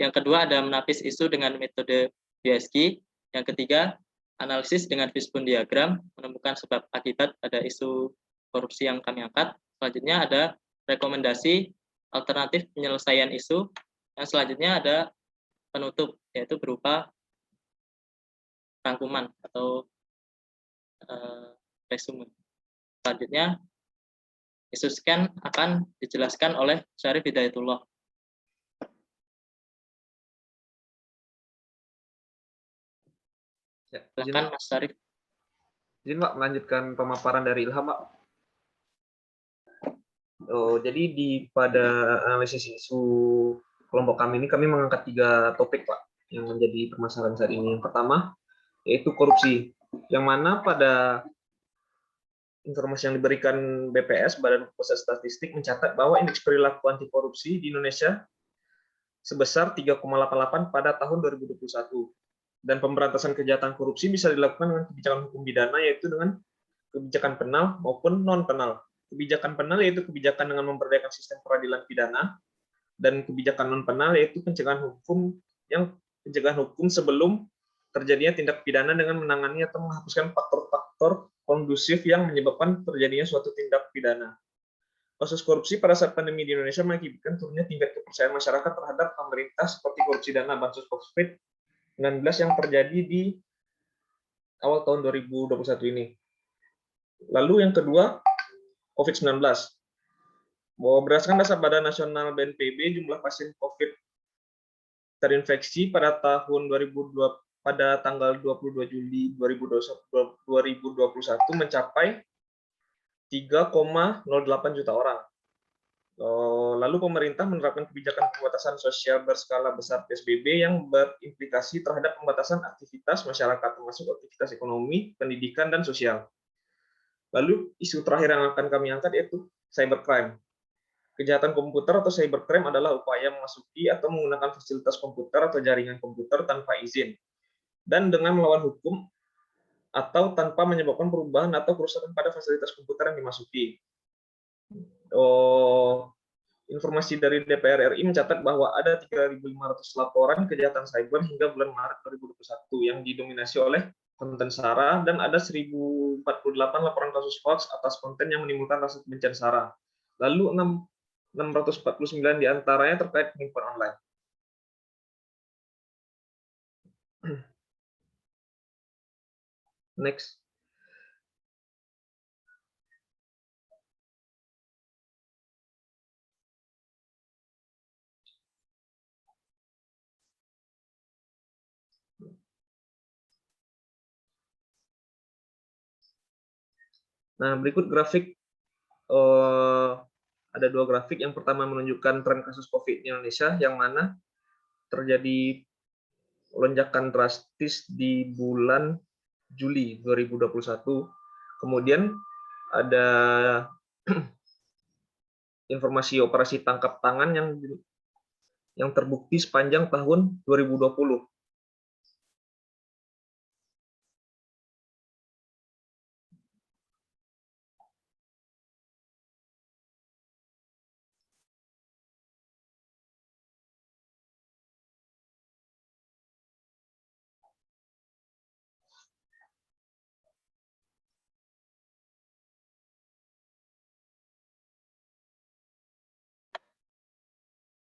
Yang kedua ada menapis isu dengan metode USG. Yang ketiga, analisis dengan fishbone diagram, menemukan sebab akibat ada isu korupsi yang kami angkat. Selanjutnya ada rekomendasi alternatif penyelesaian isu. Yang selanjutnya ada penutup, yaitu berupa rangkuman atau resume. Selanjutnya, isu scan akan dijelaskan oleh Syarif Hidayatullah. Ya, silakan Mas Syarif. Izin Pak, melanjutkan pemaparan dari Ilham Pak. Jadi pada analisis isu kelompok kami ini, kami mengangkat 3 topik Pak yang menjadi permasalahan saat ini. Yang pertama yaitu korupsi, yang mana pada informasi yang diberikan BPS, Badan Pusat Statistik, mencatat bahwa indeks perilaku anti korupsi di Indonesia sebesar 3,88 pada tahun 2021. Dan pemberantasan kejahatan korupsi bisa dilakukan dengan kebijakan hukum pidana, yaitu dengan kebijakan penal maupun non-penal. Kebijakan penal yaitu kebijakan dengan memberdayakan sistem peradilan pidana, dan kebijakan non-penal yaitu pencegahan hukum sebelum terjadinya tindak pidana dengan menangani atau menghapuskan faktor-faktor kondusif yang menyebabkan terjadinya suatu tindak pidana. Kasus korupsi pada saat pandemi di Indonesia mengakibatkan turunnya tingkat kepercayaan masyarakat terhadap pemerintah seperti korupsi dana bansos COVID-19 yang terjadi di awal tahun 2021 ini. Lalu yang kedua, COVID-19. Bahwa berdasarkan data Badan Nasional BNPB, jumlah pasien COVID terinfeksi pada tahun 2020 pada tanggal 22 Juli 2021 mencapai 3,08 juta orang. Lalu pemerintah menerapkan kebijakan pembatasan sosial berskala besar PSBB yang berimplikasi terhadap pembatasan aktivitas masyarakat, termasuk aktivitas ekonomi, pendidikan, dan sosial. Lalu isu terakhir yang akan kami angkat yaitu cybercrime. Kejahatan komputer atau cybercrime adalah upaya memasuki atau menggunakan fasilitas komputer atau jaringan komputer tanpa izin, dan dengan melawan hukum atau tanpa menyebabkan perubahan atau kerusakan pada fasilitas komputer yang dimasuki. Informasi dari DPR RI mencatat bahwa ada 3.500 laporan kejahatan cyber hingga bulan Maret 2021 yang didominasi oleh konten SARA, dan ada 1.048 laporan kasus hoax atas konten yang menimbulkan rasa kebencian SARA. Lalu 649 diantaranya terkait penipuan online. Next. Nah, berikut grafik, ada 2 grafik. Yang pertama menunjukkan tren kasus COVID di Indonesia, yang mana terjadi lonjakan drastis di bulan Juli 2021. Kemudian ada informasi operasi tangkap tangan yang terbukti sepanjang tahun 2020.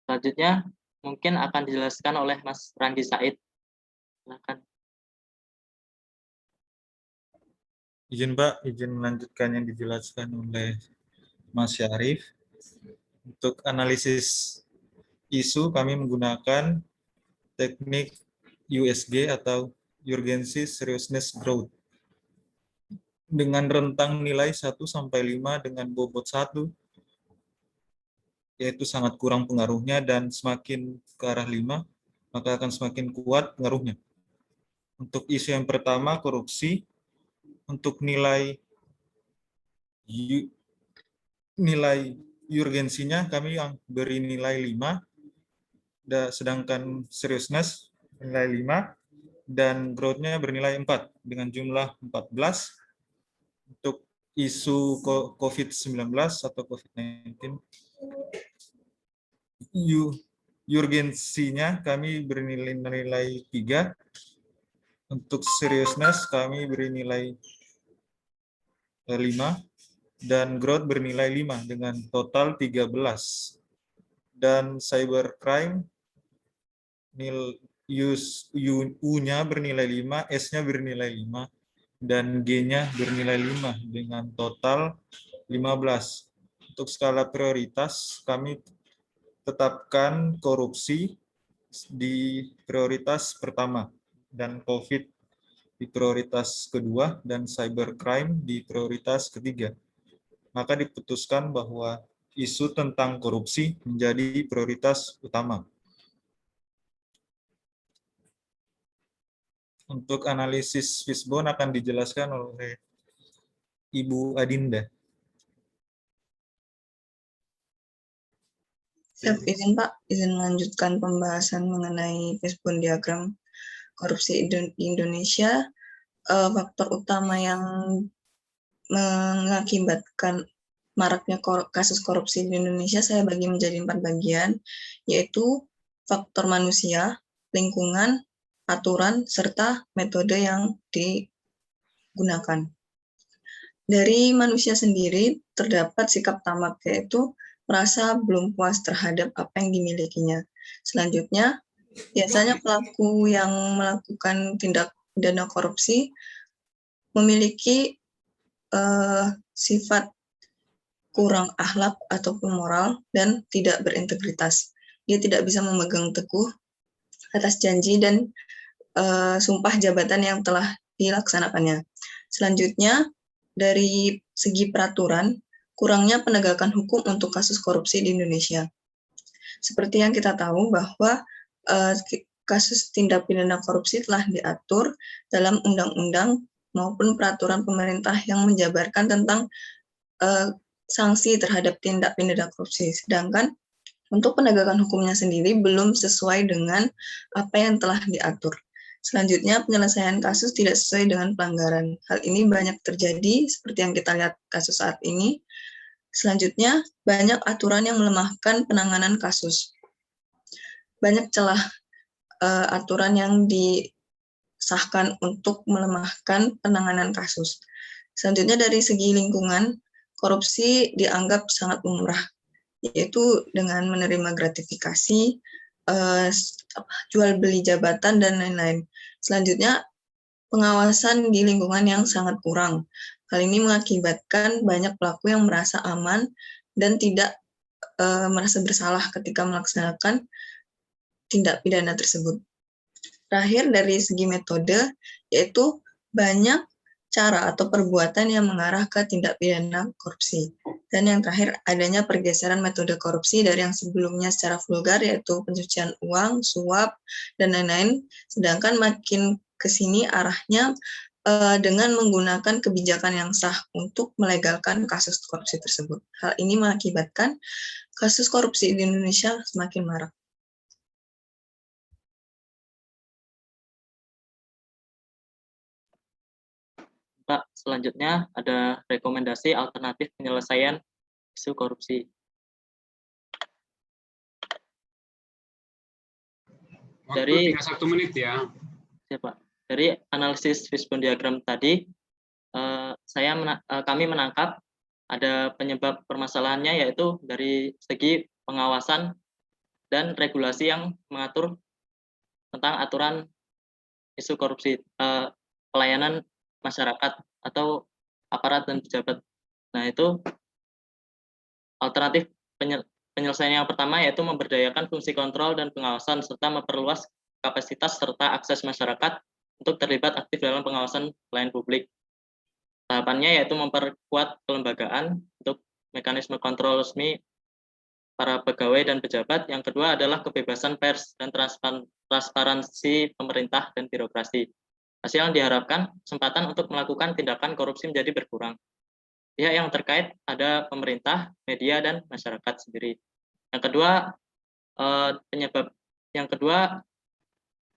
Selanjutnya mungkin akan dijelaskan oleh Mas Randi Said. Silakan. Izin Pak, izin melanjutkan yang dijelaskan oleh Mas Syarif. Untuk analisis isu kami menggunakan teknik USG atau Urgency Seriousness Growth dengan rentang nilai 1 sampai 5 dengan bobot 1, yaitu sangat kurang pengaruhnya, dan semakin ke arah 5 maka akan semakin kuat pengaruhnya. Untuk isu yang pertama, korupsi, untuk nilai urgensinya kami yang beri nilai 5, sedangkan seriousness nilai 5, dan growth-nya bernilai 4 dengan jumlah 14. Untuk isu COVID-19 atau COVID-19, urgensinya kami bernilai 3. Untuk seriousness kami beri nilai 5 dan growth bernilai 5 dengan total 13. Dan cybercrime U-nya bernilai 5, S-nya bernilai 5 dan G-nya bernilai 5 dengan total 15. Untuk skala prioritas kami tetapkan korupsi di prioritas pertama dan COVID di prioritas kedua dan cybercrime di prioritas ketiga. Maka diputuskan bahwa isu tentang korupsi menjadi prioritas utama. Untuk analisis fishbone akan dijelaskan oleh Ibu Adinda. Siap, izin Pak, izin melanjutkan pembahasan mengenai fishbone diagram korupsi di Indonesia. Faktor utama yang mengakibatkan maraknya kasus korupsi di Indonesia saya bagi menjadi 4 bagian, yaitu faktor manusia, lingkungan, aturan, serta metode yang digunakan. Dari manusia sendiri terdapat sikap tamak, yaitu merasa belum puas terhadap apa yang dimilikinya. Selanjutnya, biasanya pelaku yang melakukan tindak pidana korupsi memiliki sifat kurang akhlak ataupun moral dan tidak berintegritas. Dia tidak bisa memegang teguh atas janji dan sumpah jabatan yang telah dilaksanakannya. Selanjutnya, dari segi peraturan, kurangnya penegakan hukum untuk kasus korupsi di Indonesia. Seperti yang kita tahu bahwa kasus tindak pidana korupsi telah diatur dalam undang-undang maupun peraturan pemerintah yang menjabarkan tentang sanksi terhadap tindak pidana korupsi. Sedangkan untuk penegakan hukumnya sendiri belum sesuai dengan apa yang telah diatur. Selanjutnya, penyelesaian kasus tidak sesuai dengan pelanggaran. Hal ini banyak terjadi seperti yang kita lihat kasus saat ini. Selanjutnya, banyak aturan yang melemahkan penanganan kasus. Banyak celah aturan yang disahkan untuk melemahkan penanganan kasus. Selanjutnya, dari segi lingkungan, korupsi dianggap sangat lumrah, yaitu dengan menerima gratifikasi, jual beli jabatan, dan lain-lain. Selanjutnya, pengawasan di lingkungan yang sangat kurang. Hal ini mengakibatkan banyak pelaku yang merasa aman dan tidak merasa bersalah ketika melaksanakan tindak pidana tersebut. Terakhir, dari segi metode, yaitu banyak cara atau perbuatan yang mengarah ke tindak pidana korupsi. Dan yang terakhir, adanya pergeseran metode korupsi dari yang sebelumnya secara vulgar, yaitu pencucian uang, suap, dan lain-lain. Sedangkan makin ke sini arahnya dengan menggunakan kebijakan yang sah untuk melegalkan kasus korupsi tersebut. Hal ini mengakibatkan kasus korupsi di Indonesia semakin marak. Pak, selanjutnya ada rekomendasi alternatif penyelesaian isu korupsi. Waktu tinggal 1 menit ya. Pak. Dari analisis fishbone diagram tadi, kami menangkap ada penyebab permasalahannya, yaitu dari segi pengawasan dan regulasi yang mengatur tentang aturan isu korupsi, pelayanan masyarakat atau aparat dan pejabat. Nah, itu alternatif penyelesaian yang pertama, yaitu memberdayakan fungsi kontrol dan pengawasan serta memperluas kapasitas serta akses masyarakat untuk terlibat aktif dalam pengawasan pelayanan publik. Tahapannya yaitu memperkuat kelembagaan untuk mekanisme kontrol resmi para pegawai dan pejabat. Yang kedua adalah kebebasan pers dan transparansi pemerintah dan birokrasi. Hasil yang diharapkan, kesempatan untuk melakukan tindakan korupsi menjadi berkurang. Pihak yang terkait ada pemerintah, media, dan masyarakat sendiri. Yang kedua,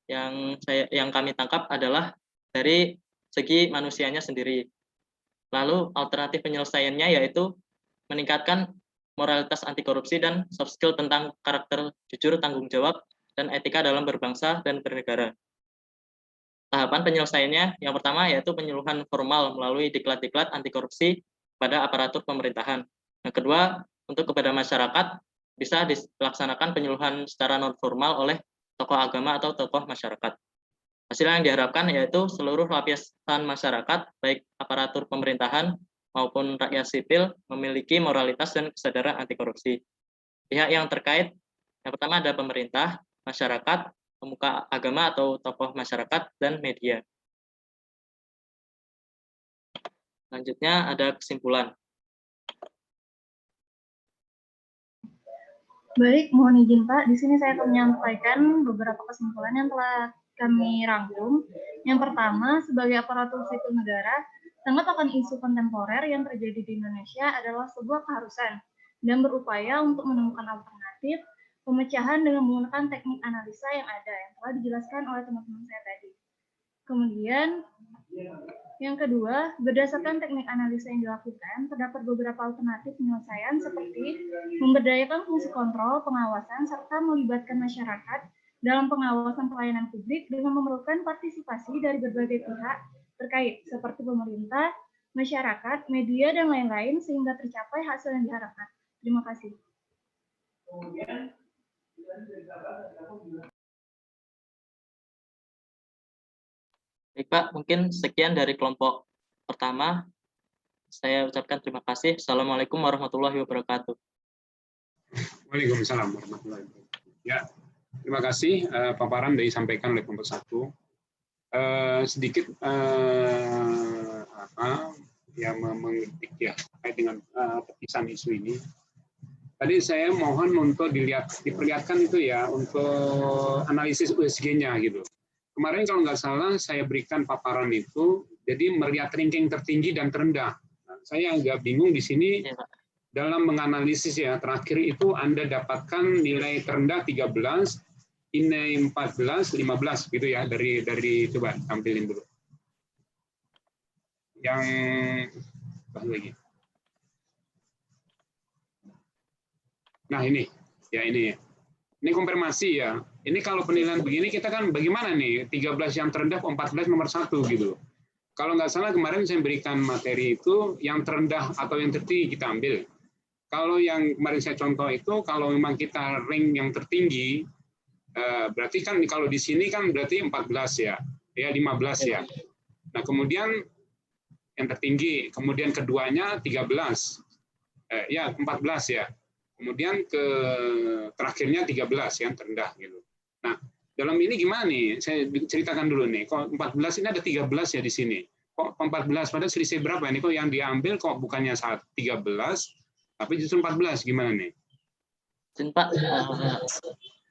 yang kami tangkap adalah dari segi manusianya sendiri. Lalu alternatif penyelesaiannya yaitu meningkatkan moralitas anti korupsi, dan soft skill tentang karakter jujur, tanggung jawab, dan etika dalam berbangsa dan bernegara. Tahapan penyelesaiannya yang pertama yaitu penyuluhan formal melalui diklat-diklat anti korupsi pada aparatur pemerintahan. Yang kedua, untuk kepada masyarakat bisa dilaksanakan penyuluhan secara non formal oleh tokoh agama atau tokoh masyarakat. Hasil yang diharapkan yaitu seluruh lapisan masyarakat, baik aparatur pemerintahan maupun rakyat sipil, memiliki moralitas dan kesadaran anti korupsi. Pihak yang terkait, yang pertama ada pemerintah, masyarakat, pemuka agama atau tokoh masyarakat, dan media. Selanjutnya ada kesimpulan. Baik, mohon izin Pak, di sini saya akan menyampaikan beberapa kesimpulan yang telah kami rangkum. Yang pertama, sebagai aparatur sipil negara, tanggap akan isu kontemporer yang terjadi di Indonesia adalah sebuah keharusan dan berupaya untuk menemukan alternatif pemecahan dengan menggunakan teknik analisa yang ada yang telah dijelaskan oleh teman-teman saya tadi. Kemudian, yang kedua, berdasarkan teknik analisa yang dilakukan, terdapat beberapa alternatif penyelesaian seperti memberdayakan fungsi kontrol, pengawasan, serta melibatkan masyarakat dalam pengawasan pelayanan publik dengan memerlukan partisipasi dari berbagai pihak terkait, seperti pemerintah, masyarakat, media, dan lain-lain, sehingga tercapai hasil yang diharapkan. Terima kasih. Baik Pak, mungkin sekian dari kelompok pertama. Saya ucapkan terima kasih. Assalamualaikum warahmatullahi wabarakatuh. Waalaikumsalam warahmatullahi wabarakatuh. Ya, terima kasih paparan yang disampaikan oleh kelompok 1. Sedikit yang mengkritik ya terkait dengan perpisahan isu ini. Tadi saya mohon untuk diperlihatkan itu ya untuk analisis USG-nya gitu. Kemarin kalau nggak salah saya berikan paparan itu, jadi melihat ranking tertinggi dan terendah. Nah, saya agak bingung di sini Ya, Pak. dalam menganalisis ya terakhir itu Anda dapatkan nilai terendah 13, nilai 14, 15 gitu ya dari coba tampilin dulu. Yang lagi. Nah ini ya ini. Ini konfirmasi ya. Ini kalau penilaian begini kita kan bagaimana nih? 13 yang terendah, 14 nomor 1 gitu. Kalau nggak salah kemarin saya berikan materi itu yang terendah atau yang tertinggi kita ambil. Kalau yang kemarin saya contoh itu kalau memang kita rank yang tertinggi, berarti kan kalau di sini kan berarti 14 ya, 15 ya. Nah kemudian yang tertinggi, kemudian keduanya 13, ya 14 ya. Kemudian ke terakhirnya 13 yang terendah gitu. Nah, dalam ini gimana nih? Saya ceritakan dulu nih. Kok 14 ini ada 13 ya di sini. Kok 14 padahal selisih berapa ini? Kok yang diambil kok bukannya 13 tapi justru 14 gimana nih? Pak,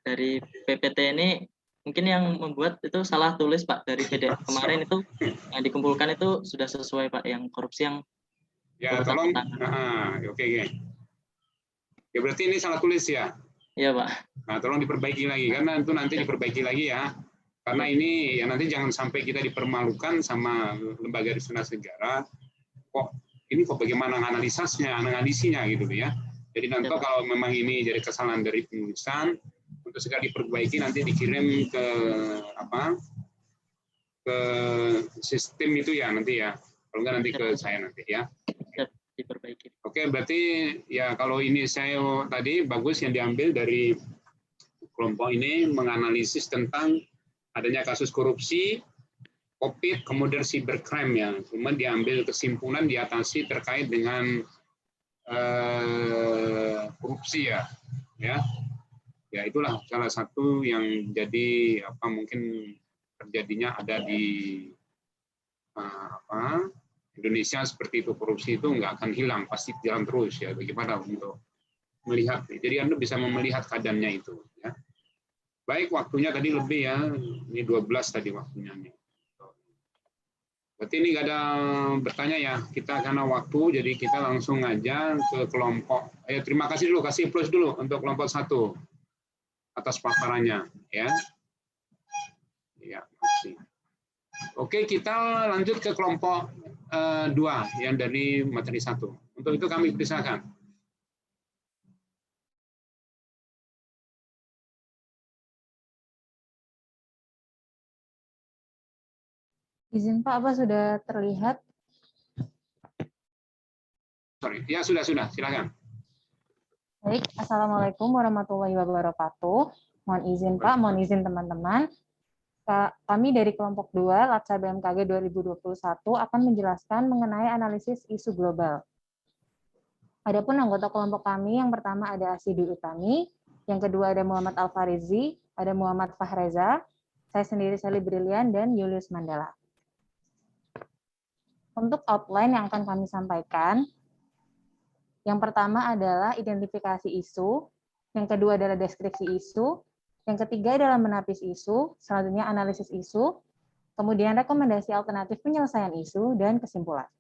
dari PPT ini mungkin yang membuat itu salah tulis Pak, dari PDF kemarin itu yang dikumpulkan itu sudah sesuai Pak, yang korupsi yang ya tolong oke. Ya berarti ini salah tulis ya. Iya Pak. Nah tolong diperbaiki lagi karena itu nanti diperbaiki lagi ya. Karena ini ya nanti jangan sampai kita dipermalukan sama lembaga riset negara. Kok ini kok bagaimana analisinya gitu ya. Jadi nanti kalau memang ini jadi kesalahan dari penulisan, untuk segera diperbaiki nanti dikirim ke ke sistem itu ya nanti ya. Kalau enggak nanti ke saya nanti ya. Diperbaiki. Oke, berarti ya kalau ini saya tadi bagus yang diambil dari kelompok ini menganalisis tentang adanya kasus korupsi, COVID, kemudian cybercrime ya. Cuma diambil kesimpulan diatasi terkait dengan korupsi ya. Ya itulah salah satu yang jadi mungkin terjadinya ada di Indonesia seperti itu, korupsi itu nggak akan hilang, pasti jalan terus ya. Bagaimana untuk melihat? Jadi Anda bisa melihat keadaannya itu. Ya. Baik, waktunya tadi lebih ya, ini 12 tadi waktunya nih. Berarti ini nggak ada bertanya ya, kita karena waktu, jadi kita langsung aja ke kelompok. Terima kasih dulu, kasih plus dulu untuk kelompok 1 atas paparannya ya. Ya, makasih. Oke, kita lanjut ke kelompok 2 yang dari materi 1. Untuk itu kami persilakan. Izin Pak, apa sudah terlihat? Sorry, ya sudah, silakan. Baik, Assalamualaikum warahmatullahi wabarakatuh. Mohon izin Pak, mohon izin teman-teman. Kami dari kelompok 2, Latsa BMKG 2021 akan menjelaskan mengenai analisis isu global. Adapun anggota kelompok kami, yang pertama ada Asidul Utami, yang kedua ada Muhammad Al-Farizi, ada Muhammad Fahreza, saya sendiri Sally Brilian, dan Julius Mandala. Untuk outline yang akan kami sampaikan, yang pertama adalah identifikasi isu, yang kedua adalah deskripsi isu, yang ketiga adalah menapis isu, selanjutnya analisis isu, kemudian rekomendasi alternatif penyelesaian isu, dan kesimpulan.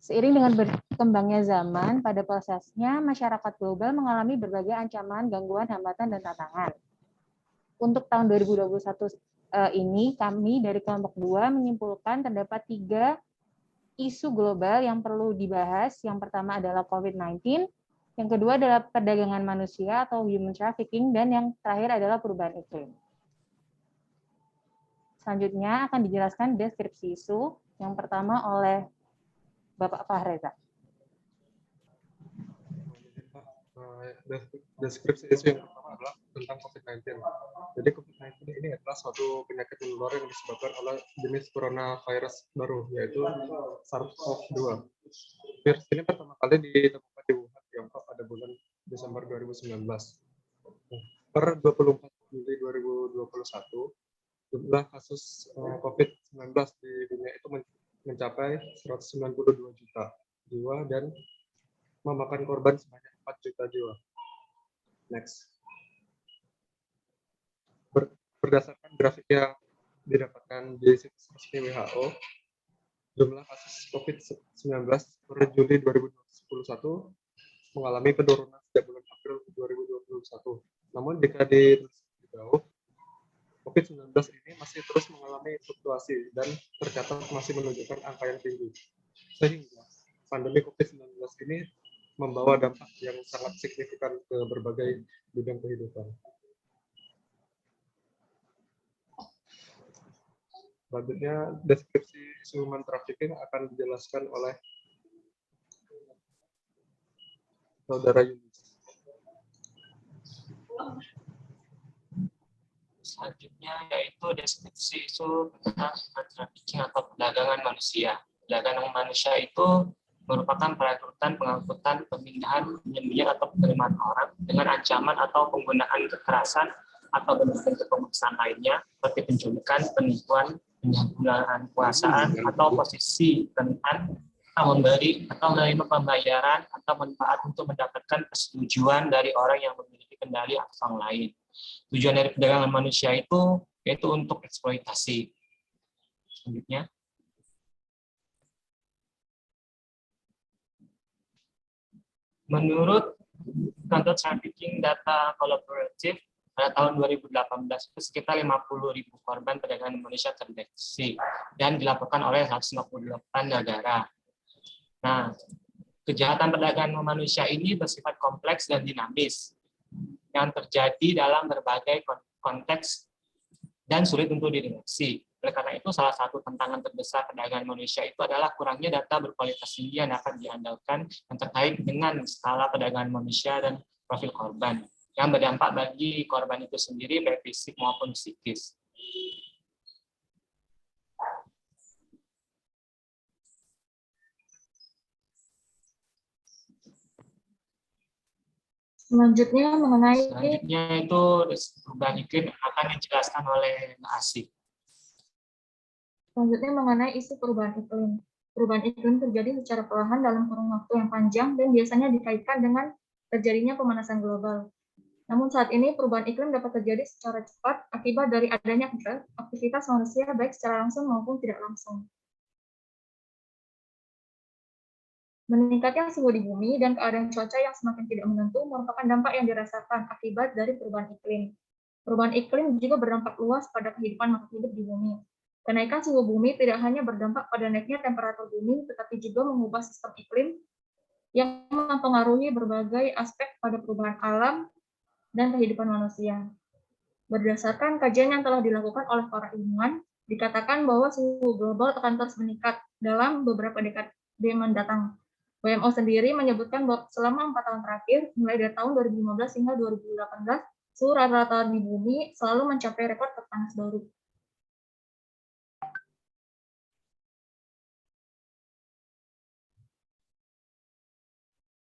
Seiring dengan berkembangnya zaman, pada prosesnya masyarakat global mengalami berbagai ancaman, gangguan, hambatan, dan tantangan. Untuk tahun 2021 ini, kami dari kelompok 2 menyimpulkan terdapat 3 isu global yang perlu dibahas. Yang pertama adalah COVID-19, yang kedua adalah perdagangan manusia atau human trafficking, dan yang terakhir adalah perubahan iklim. Selanjutnya akan dijelaskan deskripsi isu, yang pertama oleh Bapak Fahreza. Deskripsi isu yang pertama adalah tentang COVID-19. Jadi COVID-19 ini adalah suatu penyakit menular yang disebabkan oleh jenis coronavirus baru, yaitu SARS-CoV-2. Virus ini pertama kali ditemukan di Wuhan, Tiongkok pada bulan Desember 2019. Per 24 Juli 2021, jumlah kasus COVID-19 di dunia itu mencapai 192 juta jiwa dan memakan korban sebanyak 4 juta jiwa. Next. Berdasarkan grafik yang didapatkan di situs resmi WHO, jumlah kasus COVID-19 per Juli 2021 mengalami penurunan sejak bulan April 2021. Namun jika ditelusuri lebih jauh, COVID-19 ini masih terus mengalami fluktuasi dan tercatat masih menunjukkan angka yang tinggi. Sehingga pandemi COVID-19 ini membawa dampak yang sangat signifikan ke berbagai bidang kehidupan. Selanjutnya, deskripsi human trafficking akan dijelaskan oleh Saudara Yunus. Selanjutnya yaitu deskripsi isu tentang trafficking atau perdagangan manusia. Perdagangan manusia itu merupakan perekrutan, pengangkutan, pemindahan, penyembelihan atau penerimaan orang dengan ancaman atau penggunaan kekerasan atau bentuk pemaksaan lainnya seperti penculikan, penipuan, penyalahgunaan kekuasaan atau posisi rentan atau memberi atau menerima pembayaran atau manfaat untuk mendapatkan persetujuan dari orang yang memiliki kendali atas orang lain. Tujuan dari perdagangan manusia itu yaitu untuk eksploitasi. Selanjutnya. Menurut Counter Trafficking Data Collaborative, pada tahun 2018 itu sekitar 50.000 korban perdagangan manusia terdeteksi dan dilaporkan oleh 158 negara. Nah, kejahatan perdagangan manusia ini bersifat kompleks dan dinamis yang terjadi dalam berbagai konteks dan sulit untuk dideteksi. Oleh karena itu, salah satu tantangan terbesar perdagangan manusia itu adalah kurangnya data berkualitas tinggi yang dapat diandalkan yang terkait dengan skala perdagangan manusia dan profil korban, yang berdampak bagi korban itu sendiri baik fisik maupun psikis. Selanjutnya itu perubahan iklim akan dijelaskan oleh Mbak Asih. Selanjutnya mengenai isu perubahan iklim. Perubahan iklim terjadi secara perlahan dalam kurun waktu yang panjang dan biasanya dikaitkan dengan terjadinya pemanasan global. Namun saat ini perubahan iklim dapat terjadi secara cepat akibat dari adanya aktivitas manusia baik secara langsung maupun tidak langsung. Meningkatnya suhu di bumi dan keadaan cuaca yang semakin tidak menentu merupakan dampak yang dirasakan akibat dari perubahan iklim. Perubahan iklim juga berdampak luas pada kehidupan makhluk hidup di bumi. Kenaikan suhu bumi tidak hanya berdampak pada naiknya temperatur bumi, tetapi juga mengubah sistem iklim yang mempengaruhi berbagai aspek pada perubahan alam dan kehidupan manusia. Berdasarkan kajian yang telah dilakukan oleh para ilmuwan, dikatakan bahwa suhu global akan terus meningkat dalam beberapa dekade mendatang. WMO sendiri menyebutkan bahwa selama 4 tahun terakhir, mulai dari tahun 2015 hingga 2018, suhu rata-rata di bumi selalu mencapai rekor terpanas baru.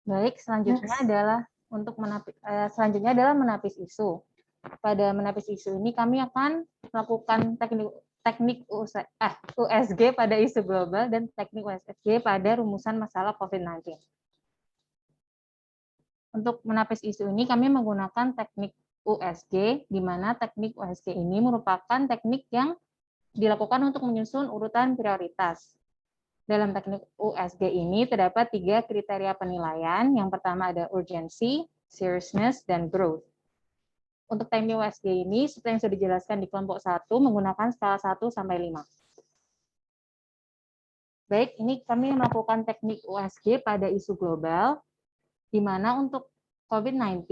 Baik, selanjutnya adalah menapis isu. Pada menapis isu ini kami akan melakukan teknik USG pada isu global dan teknik USG pada rumusan masalah COVID-19. Untuk menapis isu ini kami menggunakan teknik USG, di mana teknik USG ini merupakan teknik yang dilakukan untuk menyusun urutan prioritas. Dalam teknik USG ini terdapat 3 kriteria penilaian. Yang pertama ada urgency, seriousness, dan growth. Untuk teknik USG ini, seperti yang sudah dijelaskan di kelompok 1, menggunakan skala 1 sampai 5. Baik, ini kami melakukan teknik USG pada isu global, di mana untuk COVID-19,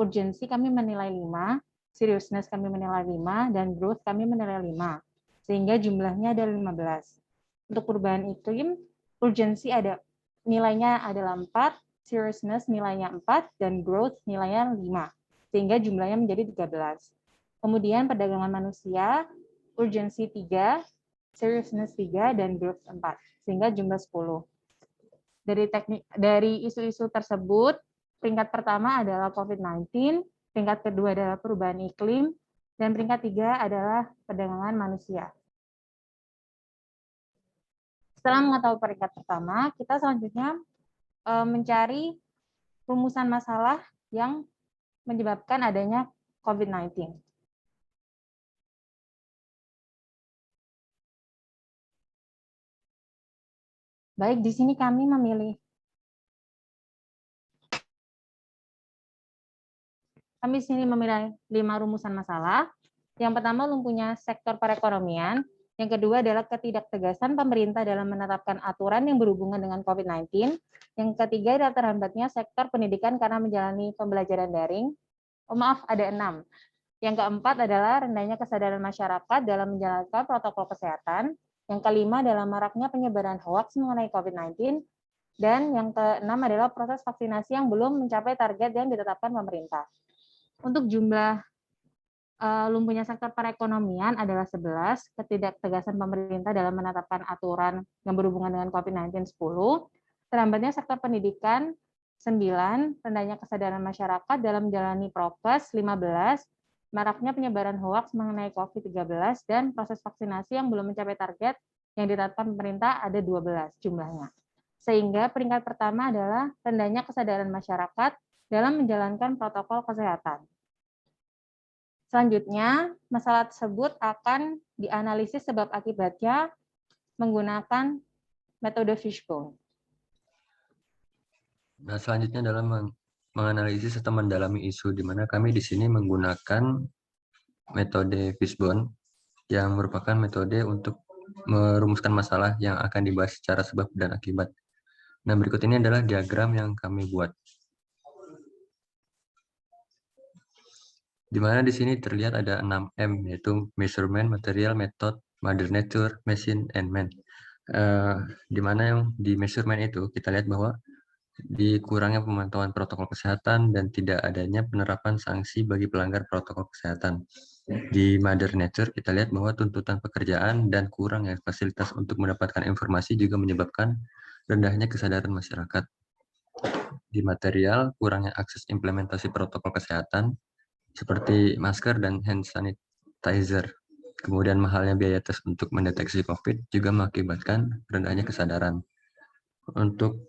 urgensi kami menilai 5, seriousness kami menilai 5, dan growth kami menilai 5, sehingga jumlahnya ada 15. Untuk perubahan iklim, urgensi nilainya adalah 4, seriousness nilainya 4, dan growth nilainya 5, sehingga jumlahnya menjadi 13. Kemudian perdagangan manusia, urgensi 3, seriousness 3, dan growth 4, sehingga jumlah 10. Dari isu-isu tersebut, peringkat pertama adalah COVID-19, peringkat kedua adalah perubahan iklim, dan peringkat 3 adalah perdagangan manusia. Setelah mengetahui peringkat pertama, kita selanjutnya mencari rumusan masalah yang menyebabkan adanya COVID-19. Baik, di sini kami memilih. Kami di sini memilih 5 rumusan masalah. Yang pertama lumpuhnya sektor perekonomian. Yang kedua adalah ketidaktegasan pemerintah dalam menetapkan aturan yang berhubungan dengan COVID-19. Yang ketiga adalah terhambatnya sektor pendidikan karena menjalani pembelajaran daring. Ada 6. Yang keempat adalah rendahnya kesadaran masyarakat dalam menjalankan protokol kesehatan. Yang kelima adalah maraknya penyebaran hoaks mengenai COVID-19. Dan yang keenam adalah proses vaksinasi yang belum mencapai target yang ditetapkan pemerintah. Untuk jumlah lumpuhnya sektor perekonomian adalah 11, ketidaktegasan pemerintah dalam menetapkan aturan yang berhubungan dengan COVID-19 10, terhambatnya sektor pendidikan 9, rendahnya kesadaran masyarakat dalam menjalani prokes 15, maraknya penyebaran hoaks mengenai COVID-13, dan proses vaksinasi yang belum mencapai target yang ditetapkan pemerintah ada 12 jumlahnya. Sehingga peringkat pertama adalah rendahnya kesadaran masyarakat dalam menjalankan protokol kesehatan. Selanjutnya, masalah tersebut akan dianalisis sebab akibatnya menggunakan metode fishbone. Nah, selanjutnya adalah menganalisis atau mendalami isu, di mana kami di sini menggunakan metode fishbone yang merupakan metode untuk merumuskan masalah yang akan dibahas secara sebab dan akibat. Nah, berikut ini adalah diagram yang kami buat. Di mana di sini terlihat ada 6M, yaitu measurement, material, method, mother nature, machine, and man. Di mana yang di measurement itu kita lihat bahwa dikurangnya pemantauan protokol kesehatan dan tidak adanya penerapan sanksi bagi pelanggar protokol kesehatan. Di mother nature kita lihat bahwa tuntutan pekerjaan dan kurangnya fasilitas untuk mendapatkan informasi juga menyebabkan rendahnya kesadaran masyarakat. Di material, kurangnya akses implementasi protokol kesehatan seperti masker dan hand sanitizer. Kemudian mahalnya biaya tes untuk mendeteksi COVID juga mengakibatkan rendahnya kesadaran. Untuk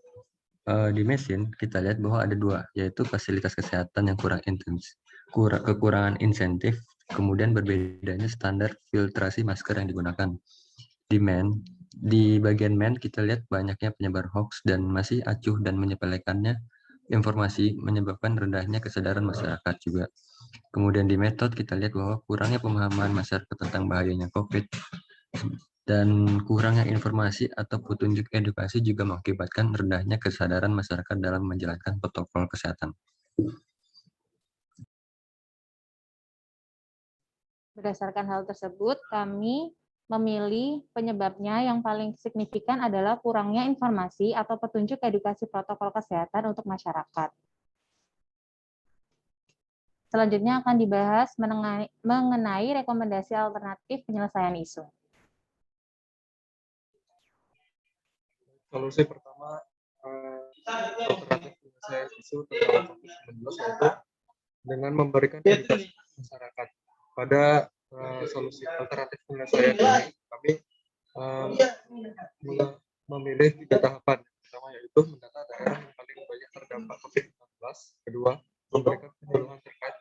di mesin kita lihat bahwa ada 2, yaitu fasilitas kesehatan yang kurang intens, kekurangan insentif, kemudian berbedanya standar filtrasi masker yang digunakan. Di bagian man kita lihat banyaknya penyebar hoax dan masih acuh dan menyepelekannya informasi menyebabkan rendahnya kesadaran masyarakat juga. Kemudian di metode kita lihat bahwa kurangnya pemahaman masyarakat tentang bahayanya COVID dan kurangnya informasi atau petunjuk edukasi juga mengakibatkan rendahnya kesadaran masyarakat dalam menjalankan protokol kesehatan. Berdasarkan hal tersebut, kami memilih penyebabnya yang paling signifikan adalah kurangnya informasi atau petunjuk edukasi protokol kesehatan untuk masyarakat. Selanjutnya akan dibahas mengenai rekomendasi alternatif penyelesaian isu. Solusi pertama alternatif penyelesaian isu tentang COVID-19 yaitu dengan memberikan edukasi masyarakat. Pada solusi alternatif penyelesaian ini, kami memilih 3 tahapan. Pertama yaitu mendata daerah yang paling banyak terdampak COVID-19. Kedua, memberikan penyuluhan terkait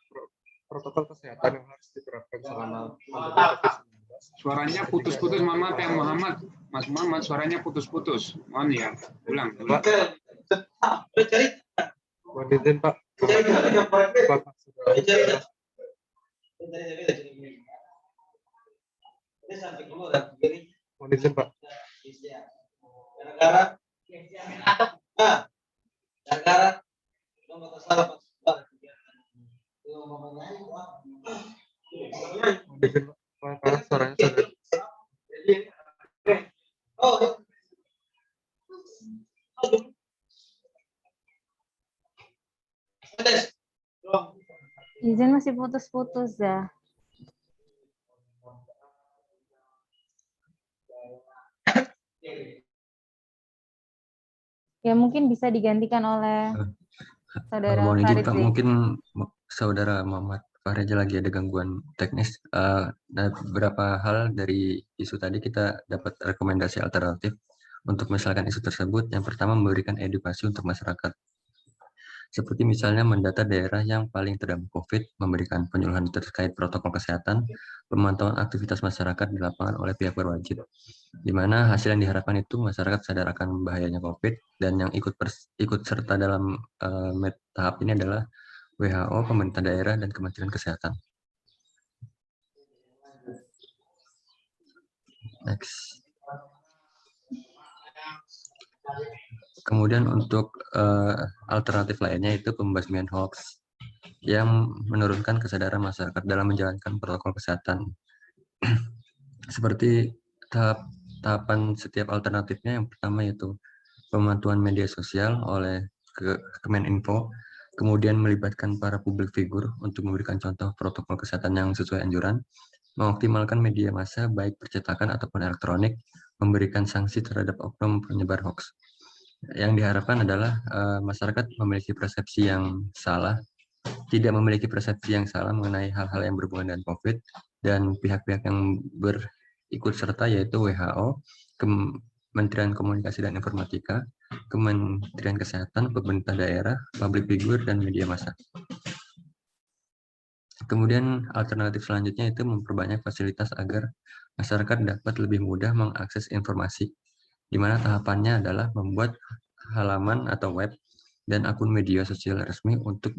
protokol kesehatan yang harus diterapkan selama pandemi COVID-19. Suaranya putus-putus, Muhammad. Mas Muhammad, suaranya putus-putus. Mohon ya, ulang. Mohon izin, Pak. Bapak sudah. Mohon izin, Pak. Karena suaranya sudah. Izin masih putus-putus ya. Ya mungkin bisa digantikan oleh saudara Mohon izin Farid Pak, Zain. mungkin saudara Muhammad Farid lagi ada gangguan teknis. Beberapa hal dari isu tadi kita dapat rekomendasi alternatif untuk misalkan isu tersebut. Yang pertama, memberikan edukasi untuk masyarakat. Seperti misalnya mendata daerah yang paling terdampak COVID, memberikan penyuluhan terkait protokol kesehatan, pemantauan aktivitas masyarakat di lapangan oleh pihak berwajib. Di mana hasil yang diharapkan itu masyarakat sadar akan bahayanya COVID, dan yang ikut serta dalam tahap ini adalah WHO, pemerintah daerah, dan Kementerian Kesehatan. Next. Kemudian untuk alternatif lainnya itu pembasmian hoax yang menurunkan kesadaran masyarakat dalam menjalankan protokol kesehatan. Seperti tahapan setiap alternatifnya, yang pertama yaitu pemantauan media sosial oleh Kemeninfo, kemudian melibatkan para publik figur untuk memberikan contoh protokol kesehatan yang sesuai anjuran, mengoptimalkan media massa baik percetakan ataupun elektronik, memberikan sanksi terhadap oknum penyebar hoax. Yang diharapkan adalah masyarakat memiliki persepsi yang salah, tidak memiliki persepsi yang salah mengenai hal-hal yang berhubungan dengan COVID, dan pihak-pihak yang berikut serta yaitu WHO, Kementerian Komunikasi dan Informatika, Kementerian Kesehatan, pemerintah daerah, public figure, dan media massa. Kemudian alternatif selanjutnya itu memperbanyak fasilitas agar masyarakat dapat lebih mudah mengakses informasi, di mana tahapannya adalah membuat halaman atau web dan akun media sosial resmi untuk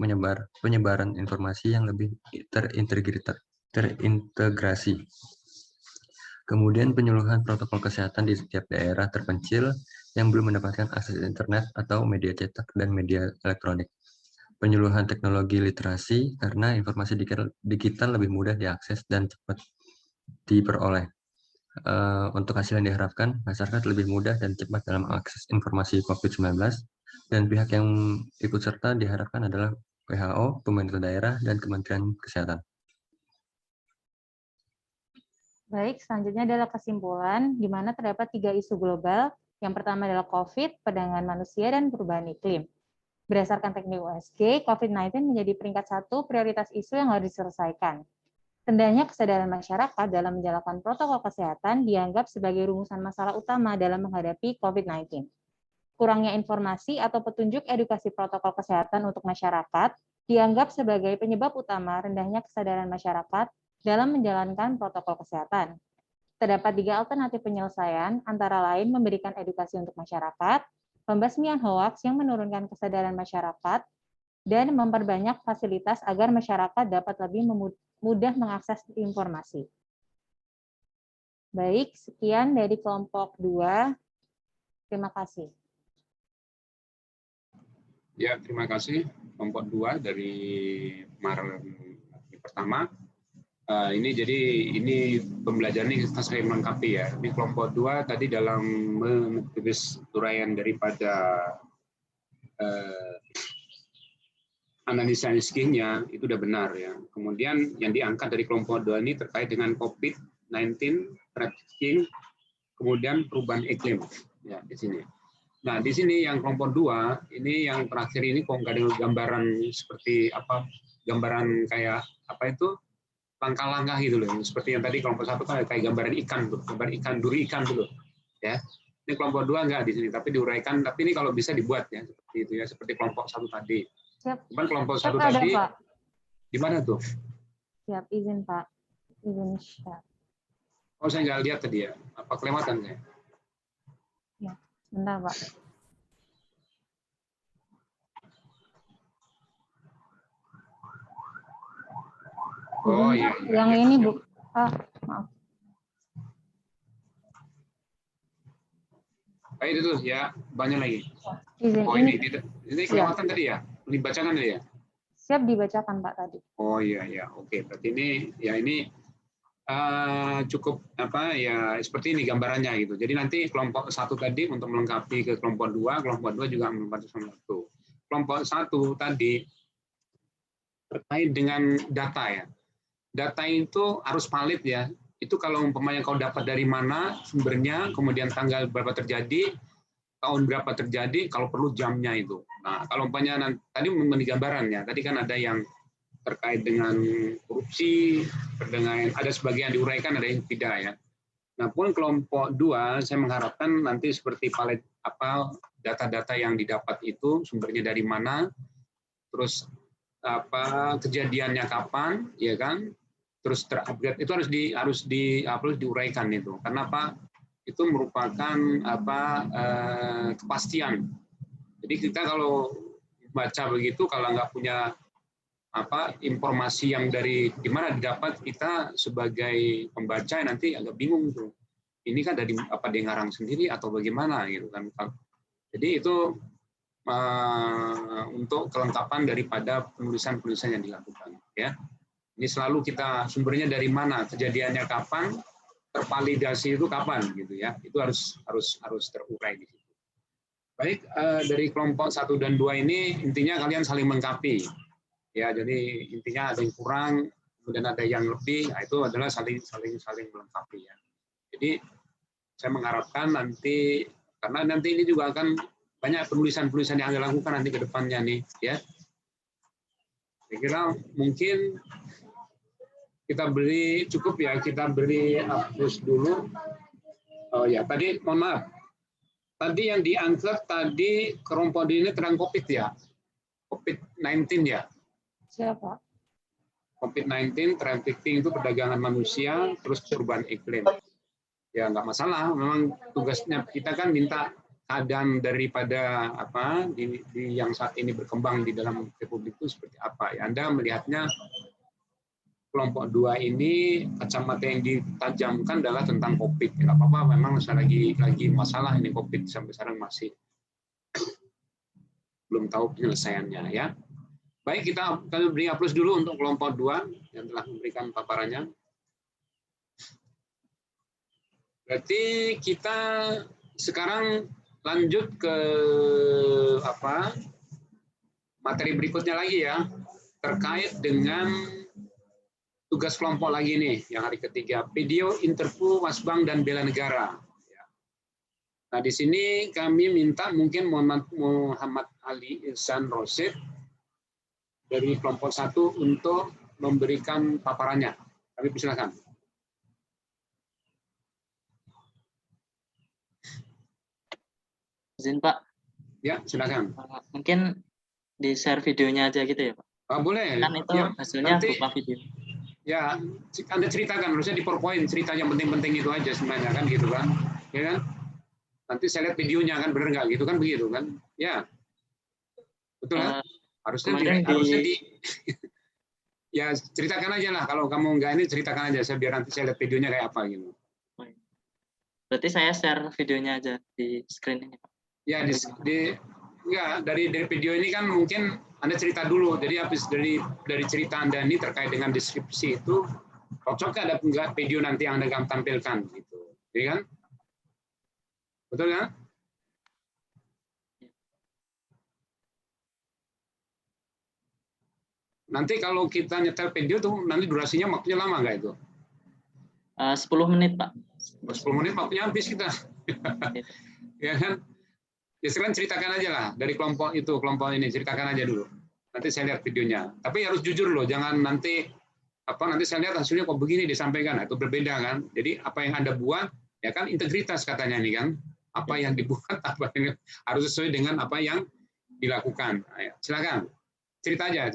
penyebaran informasi yang lebih terintegrasi. Kemudian penyuluhan protokol kesehatan di setiap daerah terpencil yang belum mendapatkan akses internet atau media cetak dan media elektronik. Penyuluhan teknologi literasi karena informasi digital lebih mudah diakses dan cepat diperoleh. Untuk hasil yang diharapkan, masyarakat lebih mudah dan cepat dalam akses informasi COVID-19, dan pihak yang ikut serta diharapkan adalah WHO, pemerintah daerah, dan Kementerian Kesehatan. Baik, selanjutnya adalah kesimpulan, di mana terdapat 3 isu global. Yang pertama adalah COVID, perdagangan manusia, dan perubahan iklim. Berdasarkan teknik USG, COVID-19 menjadi peringkat 1 prioritas isu yang harus diselesaikan. Rendahnya kesadaran masyarakat dalam menjalankan protokol kesehatan dianggap sebagai rumusan masalah utama dalam menghadapi COVID-19. Kurangnya informasi atau petunjuk edukasi protokol kesehatan untuk masyarakat dianggap sebagai penyebab utama rendahnya kesadaran masyarakat dalam menjalankan protokol kesehatan. Terdapat 3 alternatif penyelesaian, antara lain memberikan edukasi untuk masyarakat, pembasmian hoaks yang menurunkan kesadaran masyarakat, dan memperbanyak fasilitas agar masyarakat dapat lebih mudah mengakses informasi. Baik, sekian dari kelompok 2. Terima kasih. Ya, terima kasih kelompok 2 dari pertama. Ini jadi ini pembelajaran ini kita sering melengkapi ya. Ini kelompok 2 tadi dalam menulis uraian daripada analisa risikonya itu udah benar ya. Kemudian yang diangkat dari kelompok 2 ini terkait dengan COVID-19, trafficking, kemudian perubahan iklim ya di sini. Nah di sini yang kelompok 2 ini yang terakhir ini kok nggak ada gambaran seperti apa, gambaran kayak apa itu langkah-langkah gitu loh. Seperti yang tadi kelompok 1 kan kayak gambaran ikan tuh, gambar ikan, duri ikan dulu ya. Ini kelompok 2 enggak di sini, tapi diuraikan. Tapi ini kalau bisa dibuat ya seperti itu ya, seperti kelompok 1 tadi. Siap. Cuman kelompok 1 Ada, tadi Pak. di mana tuh? Siap, izin Pak. Izin share. Oh saya nggak lihat tadi ya, apa kelewatan saya? Ya, sebentar Pak. Oh Izin, iya. Pak. Yang ini Bu. Maaf. Itu tuh ya, banyak lagi. Izin Oh ini. ini kelewatan tadi ya? Dibacakan tadi ya? Siap dibacakan Pak tadi. Oh iya ya, oke. Berarti ini ya ini cukup apa ya seperti ini gambarannya gitu. Jadi nanti kelompok 1 tadi untuk melengkapi ke kelompok 2, kelompok 2 juga melengkapi kelompok 1. Kelompok 1 tadi terkait dengan data ya. Data itu harus valid ya. Itu kalau umpamanya kau dapat dari mana sumbernya, kemudian tanggal berapa terjadi, tahun berapa terjadi, kalau perlu jamnya itu. Nah, kalau umpamanya tadi memberi gambarannya, tadi kan ada yang terkait dengan korupsi, dengan ada sebagian diuraikan, ada yang tidak ya. Nah, pun kelompok 2 saya mengharapkan nanti seperti palet apa data-data yang didapat itu sumbernya dari mana, terus apa kejadiannya kapan, ya kan? Terus terupgrade itu harus diuraikan itu. Karena apa? Itu merupakan apa kepastian. Jadi kita kalau baca begitu kalau nggak punya apa informasi yang dari di mana didapat, kita sebagai pembaca nanti agak bingung tuh. Ini kan dari apa dia ngarang sendiri atau bagaimana gitu kan. Jadi itu untuk kelengkapan daripada penulisan-penulisan yang dilakukan ya. Ini selalu kita sumbernya dari mana, kejadiannya kapan, tervalidasi itu kapan gitu ya. Itu harus terurai di situ. Baik, dari kelompok 1 dan 2 ini intinya kalian saling melengkapi. Ya, jadi intinya ada yang kurang, kemudian ada yang lebih, nah itu adalah saling melengkapi ya. Jadi saya mengharapkan nanti karena nanti ini juga akan banyak penulisan-penulisan yang Anda lakukan nanti ke depannya nih ya. Saya kira mungkin kita beri cukup ya, kita beri hapus dulu. Oh ya, tadi mohon maaf. Tadi yang diangkat tadi kelompok ini tentang COVID ya. COVID-19 ya. Siapa? COVID-19, trafficking itu perdagangan manusia, terus perubahan iklim. Ya nggak masalah, memang tugasnya kita kan minta keadaan daripada apa di yang saat ini berkembang di dalam Republik itu seperti apa. Ya, Anda melihatnya kelompok 2 ini kacamata yang ditajamkan adalah tentang COVID. Nggak apa-apa, memang lagi masalah ini COVID sampai sekarang masih belum tahu penyelesaiannya ya. Baik, kita beri aplaus dulu untuk kelompok 2 yang telah memberikan paparannya. Berarti kita sekarang lanjut ke apa? Materi berikutnya lagi ya, terkait dengan tugas kelompok lagi nih, yang hari ketiga, video interview Wasbang dan Bela Negara. Nah, di sini kami minta mungkin Muhammad Ali Ihsan Rosid dari kelompok 1 untuk memberikan paparannya. Kami persilakan. Izin Pak. Ya, silakan. Mungkin di share videonya aja gitu ya Pak. Boleh. Kan itu ya, hasilnya nanti, berupa video. Ya, Anda ceritakan, harusnya di PowerPoint cerita yang penting-penting itu aja sebenarnya kan gitu kan. Ya kan? Nanti saya lihat videonya kan benar nggak gitu kan begitu kan? Ya. Betul kan? Harusnya di ya ceritakan aja lah, kalau kamu nggak ini ceritakan aja, saya biar nanti saya lihat videonya kayak apa gitu. Berarti saya share videonya aja di screen ini Pak. Ya dari video ini kan mungkin Anda cerita dulu, jadi habis dari cerita Anda ini terkait dengan deskripsi itu Cocok ada enggak video nanti yang Anda akan tampilkan gitu. Ya kan? Betul kan? Nanti kalau kita nyetel video tuh nanti durasinya waktunya lama nggak itu? 10 menit, Pak. 10 menit waktunya habis kita. Ya kan? Ya sekarang ceritakan aja lah dari kelompok ini ceritakan aja dulu. Nanti saya lihat videonya. Tapi harus jujur loh, jangan nanti saya lihat hasilnya kok begini disampaikan, itu berbeda kan. Jadi apa yang Anda buat ya kan integritas katanya nih kan. Apa yang dibuat harus sesuai dengan apa yang dilakukan. Ayo, silakan. Cerita aja.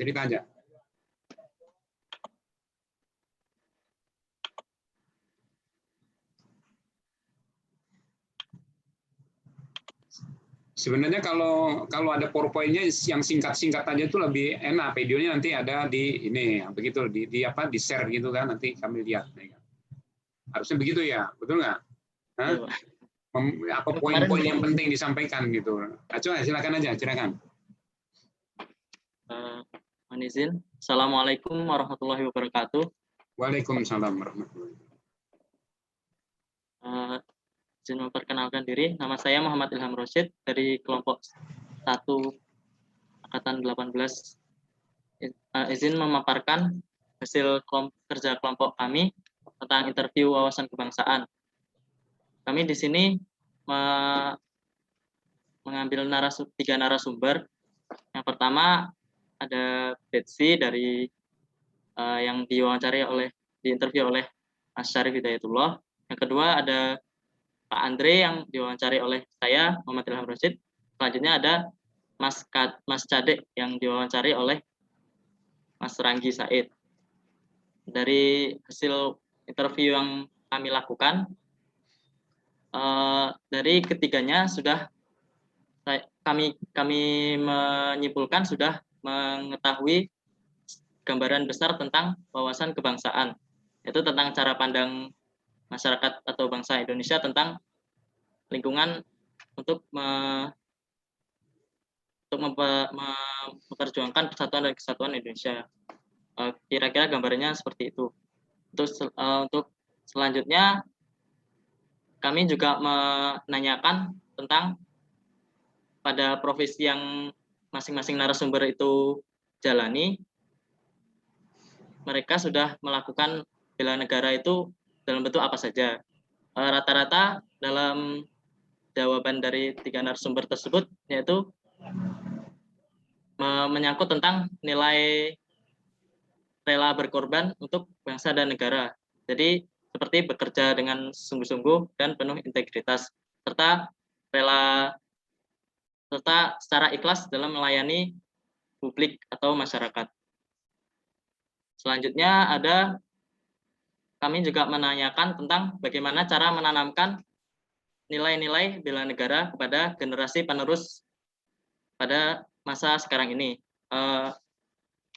Sebenarnya kalau ada PowerPoint-nya yang singkat-singkat aja itu lebih enak. Videonya nanti ada di ini, begitu di share gitu kan, nanti kami lihat. Harusnya begitu ya, betul nggak? Apa poin-poin yang penting disampaikan gitu. Coba silakan aja, silakan. Mohon izin. Assalamualaikum warahmatullahi wabarakatuh. Waalaikumsalam warahmatullahi wabarakatuh. Izin memperkenalkan diri, nama saya Muhammad Ilham Rosyid dari kelompok 1 Angkatan 18. Izin memaparkan hasil kerja kelompok kami tentang interview wawasan kebangsaan. Kami di sini mengambil 3 narasumber. Yang pertama ada Betsy dari yang diinterview oleh Mas Syarif Hidayatullah. Yang kedua ada Pak Andre yang diwawancari oleh saya, Muhammad Ilham Rosyid. Selanjutnya ada Mas Cadek yang diwawancari oleh Mas Ranggi Said. Dari hasil interview yang kami lakukan, dari ketiganya sudah kami menyimpulkan sudah mengetahui gambaran besar tentang wawasan kebangsaan, yaitu tentang cara pandang masyarakat atau bangsa Indonesia tentang lingkungan untuk memperjuangkan persatuan dan kesatuan Indonesia. Kira-kira gambarannya seperti itu. Untuk selanjutnya kami juga menanyakan tentang pada profesi yang masing-masing narasumber itu jalani, mereka sudah melakukan bela negara itu dalam bentuk apa saja. Rata-rata dalam jawaban dari 3 narasumber tersebut yaitu menyangkut tentang nilai rela berkorban untuk bangsa dan negara. Jadi seperti bekerja dengan sungguh-sungguh dan penuh integritas, serta secara ikhlas dalam melayani publik atau masyarakat. Selanjutnya kami juga menanyakan tentang bagaimana cara menanamkan nilai-nilai bela negara kepada generasi penerus pada masa sekarang ini.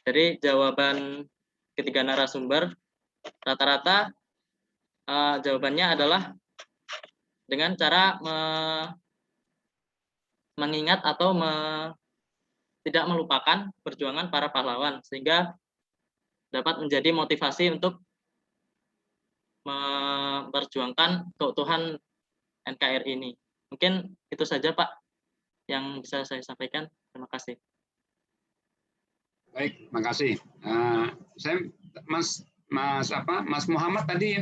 Dari jawaban ketiga narasumber, rata-rata jawabannya adalah dengan cara mengingat atau tidak melupakan perjuangan para pahlawan, sehingga dapat menjadi motivasi untuk memperjuangkan keutuhan NKRI ini. Mungkin itu saja Pak yang bisa saya sampaikan. Terima kasih. Baik, terima kasih. Mas Muhammad tadi,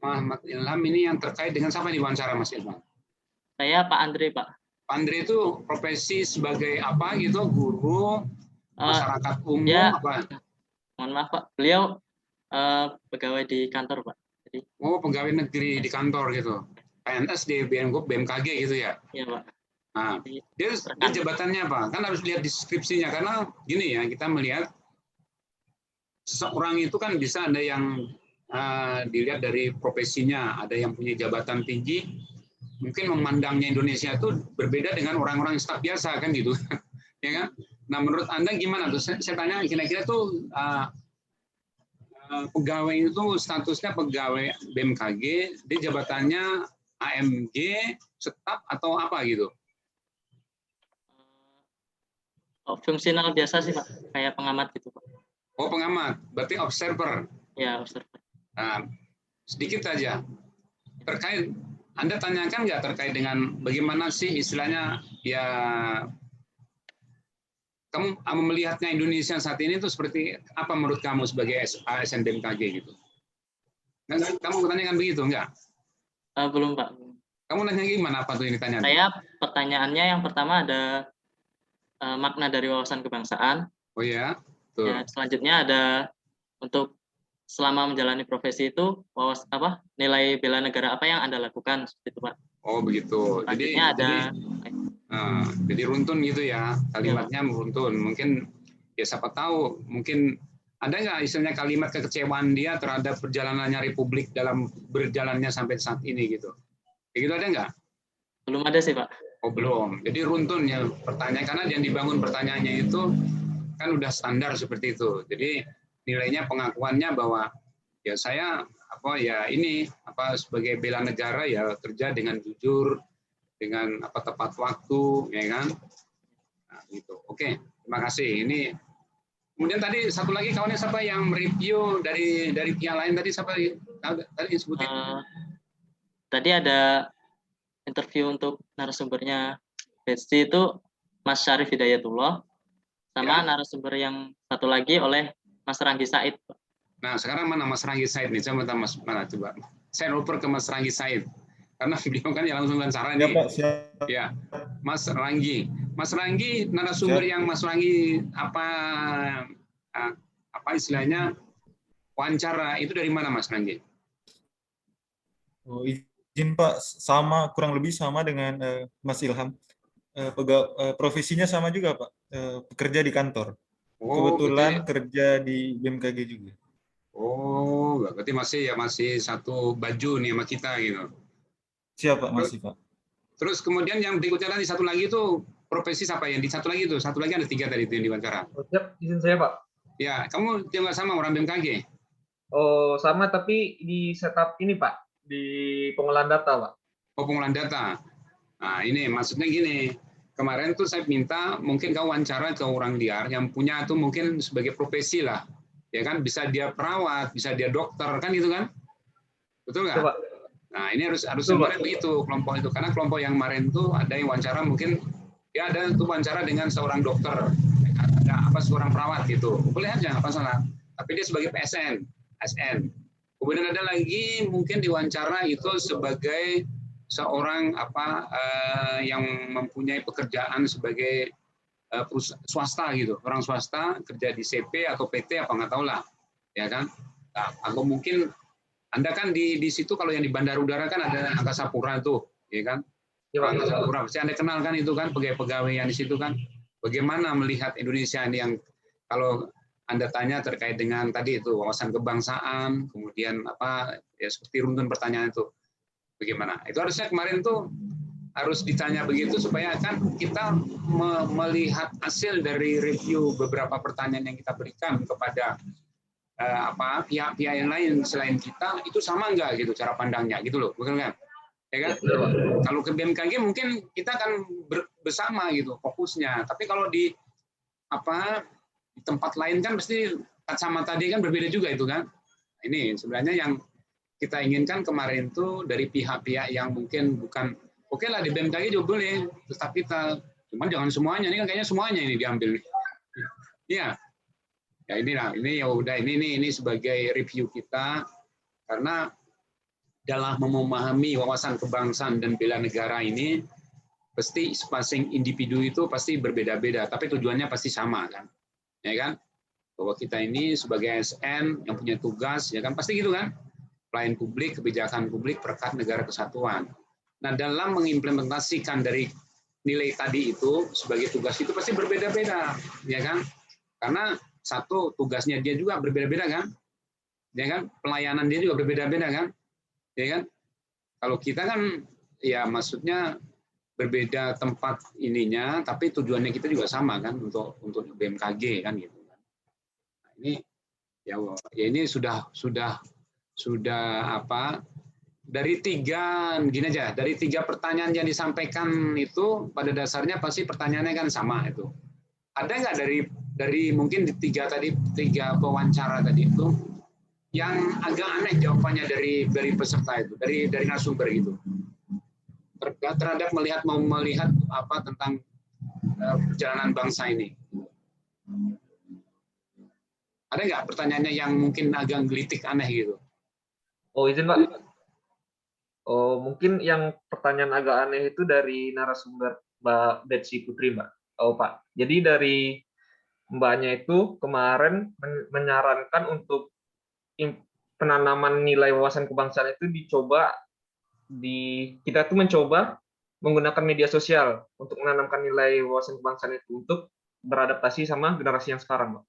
Muhammad Ilham ini yang terkait dengan siapa di wawancara Mas Ilham? Saya Pak Andre, Pak. Pak Andre itu profesi sebagai apa gitu? Guru, masyarakat umum, ya, apa? Mohon maaf Pak, beliau pegawai di kantor Pak. Jadi, pegawai negeri di kantor gitu. PNS di BMKG gitu ya? Iya Pak. Nah, dia jabatannya apa? Kan harus lihat deskripsinya, karena gini ya, kita melihat seseorang itu kan bisa ada yang dilihat dari profesinya, ada yang punya jabatan tinggi, mungkin memandangnya Indonesia itu berbeda dengan orang-orang staf biasa kan gitu, ya kan? Nah, menurut Anda gimana tuh? Saya tanya kira-kira tuh pegawai itu statusnya pegawai BMKG, dia jabatannya AMG, staf atau apa gitu? Fungsional biasa sih Pak, kayak pengamat gitu Pak. Oh, pengamat, berarti observer. Ya, observer. Nah, sedikit saja terkait, Anda tanyakan nggak terkait dengan bagaimana sih istilahnya ya kamu melihatnya Indonesia saat ini itu seperti apa menurut kamu sebagai ASN BMKG gitu? Nggak, kamu tanyakan begitu nggak? Belum Pak. Kamu nanya gimana apa tuh ini tanya? Saya pertanyaannya yang pertama ada makna dari wawasan kebangsaan. Oh ya. Tuh. Ya, selanjutnya ada untuk selama menjalani profesi itu nilai bela negara apa yang Anda lakukan seperti itu Pak. Oh begitu. Jadi runtun gitu ya, kalimatnya beruntun. Mungkin ya siapa tahu, mungkin ada nggak istilahnya kalimat kekecewaan dia terhadap perjalanannya Republik dalam berjalannya sampai saat ini gitu. Kayak gitu ada nggak? Belum ada sih Pak. Oh belum. Jadi runtun ya pertanyaan, karena yang dibangun pertanyaannya itu kan udah standar seperti itu. Jadi nilainya pengakuannya bahwa ya saya sebagai bela negara ya kerja dengan jujur, dengan tepat waktu, ya kan? Nah, gitu. Oke, terima kasih. Ini kemudian tadi satu lagi kawannya siapa yang mereview dari pihak lain tadi siapa tadi disebutin? Tadi ada interview untuk narasumbernya BSC itu Mas Syarif Hidayatullah, sama narasumber yang satu lagi oleh Mas Ranggi Said. Nah, sekarang mana Mas Ranggi Said nih? Saya minta coba. Saya oper ke Mas Ranggi Said. Karena beliau kan yang langsung wawancara nih. Ya, Mas Ranggi. Mas Ranggi, narasumber yang Mas Ranggi apa istilahnya wawancara itu dari mana Mas Ranggi? Oh, izin Pak, kurang lebih sama dengan Mas Ilham. Profesinya sama juga Pak, bekerja di kantor. Kebetulan kerja di BMKG juga. Oh, berarti masih satu baju nih sama kita gitu. Siapa masih Pak? Terus kemudian yang berikutnya tadi satu lagi itu profesi siapa yang di satu lagi itu? Satu lagi ada 3 tadi itu yang diwawancara. Oh, siap, izin saya Pak. Ya, kamu juga sama orang BMKG? Oh, sama tapi di setup ini Pak, di pengolahan data Pak. Oh, pengolahan data. Nah, ini maksudnya gini. Kemarin tuh saya minta mungkin kau wawancara ke orang liar yang punya tuh mungkin sebagai profesi lah. Ya kan, bisa dia perawat, bisa dia dokter, kan gitu kan? Betul nggak? Nah, ini harus kemarin begitu kelompok itu. Karena kelompok yang kemarin tuh ada yang wawancara mungkin ya ada tuh wawancara dengan seorang dokter, ada seorang perawat gitu. Boleh aja, nggak masalah. Tapi dia sebagai PSN, SN. Kemudian ada lagi mungkin diwawancara itu sebagai seorang yang mempunyai pekerjaan sebagai swasta gitu, orang swasta kerja di CP atau PT apa nggak tahu lah, ya kan? Nah, atau mungkin Anda kan di situ kalau yang di Bandara Udara kan ada Angkasa Pura tuh, ya kan? Angkasa Pura, pasti Anda kenal kan itu kan pegawai yang di situ kan? Bagaimana melihat Indonesia ini yang kalau Anda tanya terkait dengan tadi itu wawasan kebangsaan, kemudian ya seperti runtun pertanyaan itu. Bagaimana? Itu harusnya kemarin tuh harus ditanya begitu supaya kan kita melihat hasil dari review beberapa pertanyaan yang kita berikan kepada pihak-pihak yang lain selain kita itu sama nggak gitu cara pandangnya gitu loh, betul kan? Ya kan? Kalau ke BMKG mungkin kita akan bersama gitu fokusnya, tapi kalau di tempat lain kan pasti sama tadi kan berbeda juga itu kan. Ini sebenarnya yang kita inginkan kemarin tuh dari pihak-pihak yang mungkin bukan oke lah di BMKG juga boleh, tetap kita, cuman jangan semuanya, ini kan kayaknya semuanya ini diambil. Iya, ya ini ya udah ini sebagai review kita karena dalam memahami wawasan kebangsaan dan bela negara ini pasti masing individu itu pasti berbeda-beda, tapi tujuannya pasti sama kan, ya kan? Bahwa kita ini sebagai ASN yang punya tugas, ya kan pasti gitu kan? Pelayan publik, kebijakan publik, perekat negara kesatuan. Nah, dalam mengimplementasikan dari nilai tadi itu sebagai tugas itu pasti berbeda-beda, ya kan? Karena satu tugasnya dia juga berbeda-beda kan, ya kan? Pelayanan dia juga berbeda-beda kan, ya kan? Kalau kita kan, ya maksudnya berbeda tempat ininya, tapi tujuannya kita juga sama kan untuk BMKG kan gitu. Nah, ini ya ini sudah dari tiga pertanyaan yang disampaikan itu pada dasarnya pasti pertanyaannya kan sama itu. Ada nggak dari mungkin tiga pewawancara tadi itu yang agak aneh jawabannya dari peserta itu, dari narasumber itu, terhadap mau melihat apa tentang perjalanan bangsa ini. Ada nggak pertanyaannya yang mungkin agak gelitik aneh gitu? Oh, izin Pak. Oh, mungkin yang pertanyaan agak aneh itu dari narasumber Mbak Betsy Putri, Mbak. Oh, Pak. Jadi dari Mbaknya itu kemarin menyarankan untuk penanaman nilai wawasan kebangsaan itu dicoba kita tuh mencoba menggunakan media sosial untuk menanamkan nilai wawasan kebangsaan itu untuk beradaptasi sama generasi yang sekarang, Pak.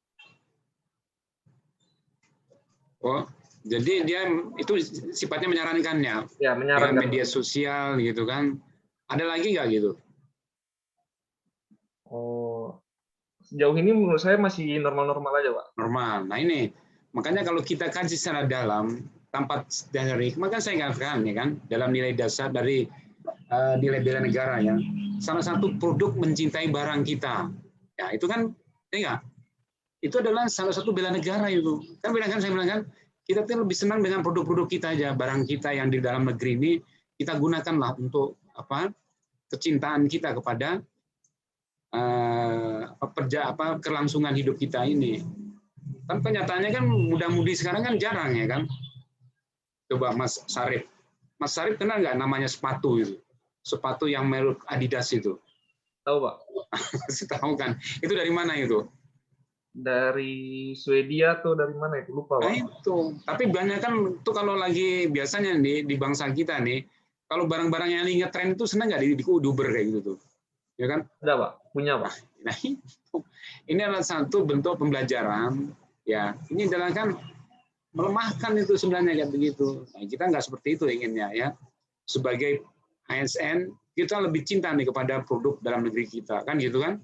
Oh, jadi dia itu sifatnya menyarankannya. Ya, menyarankan dengan media sosial gitu kan. Ada lagi nggak gitu? Oh, sejauh ini menurut saya masih normal-normal aja, Pak. Normal. Nah ini, makanya kalau kita kaji secara dalam, tanpa dari, maka saya katakan ya kan, dalam nilai dasar dari nilai bela negara ya, salah satu produk mencintai barang kita. Ya itu kan, ya enggak? Itu adalah salah satu bela negara itu. Kan saya bilang kan, kita tuh lebih senang dengan produk-produk kita aja, barang kita yang di dalam negeri ini kita gunakanlah untuk apa? Kecintaan kita kepada kelangsungan hidup kita ini. Kan kenyataannya kan muda-mudi sekarang kan jarang ya kan. Coba Mas Sarip. Mas Sarip kenal nggak namanya sepatu itu? Sepatu yang merek Adidas itu. Tahu, Pak. Tahu kan? Itu dari mana itu? Dari Swedia atau dari mana itu? Lupa, Pak. Nah itu. Tapi banyak kan tuh kalau lagi biasanya di bangsa kita nih, kalau barang-barang yang lagi ngetren itu senang nggak di Uber kayak gitu tuh? Ya kan? Ada, Pak. Punya, Pak. Nah, ini adalah satu bentuk pembelajaran. Ya, ini adalah kan melemahkan itu sebenarnya kayak begitu. Nah, kita nggak seperti itu inginnya ya. Sebagai ASN kita lebih cinta nih kepada produk dalam negeri kita, kan gitu kan?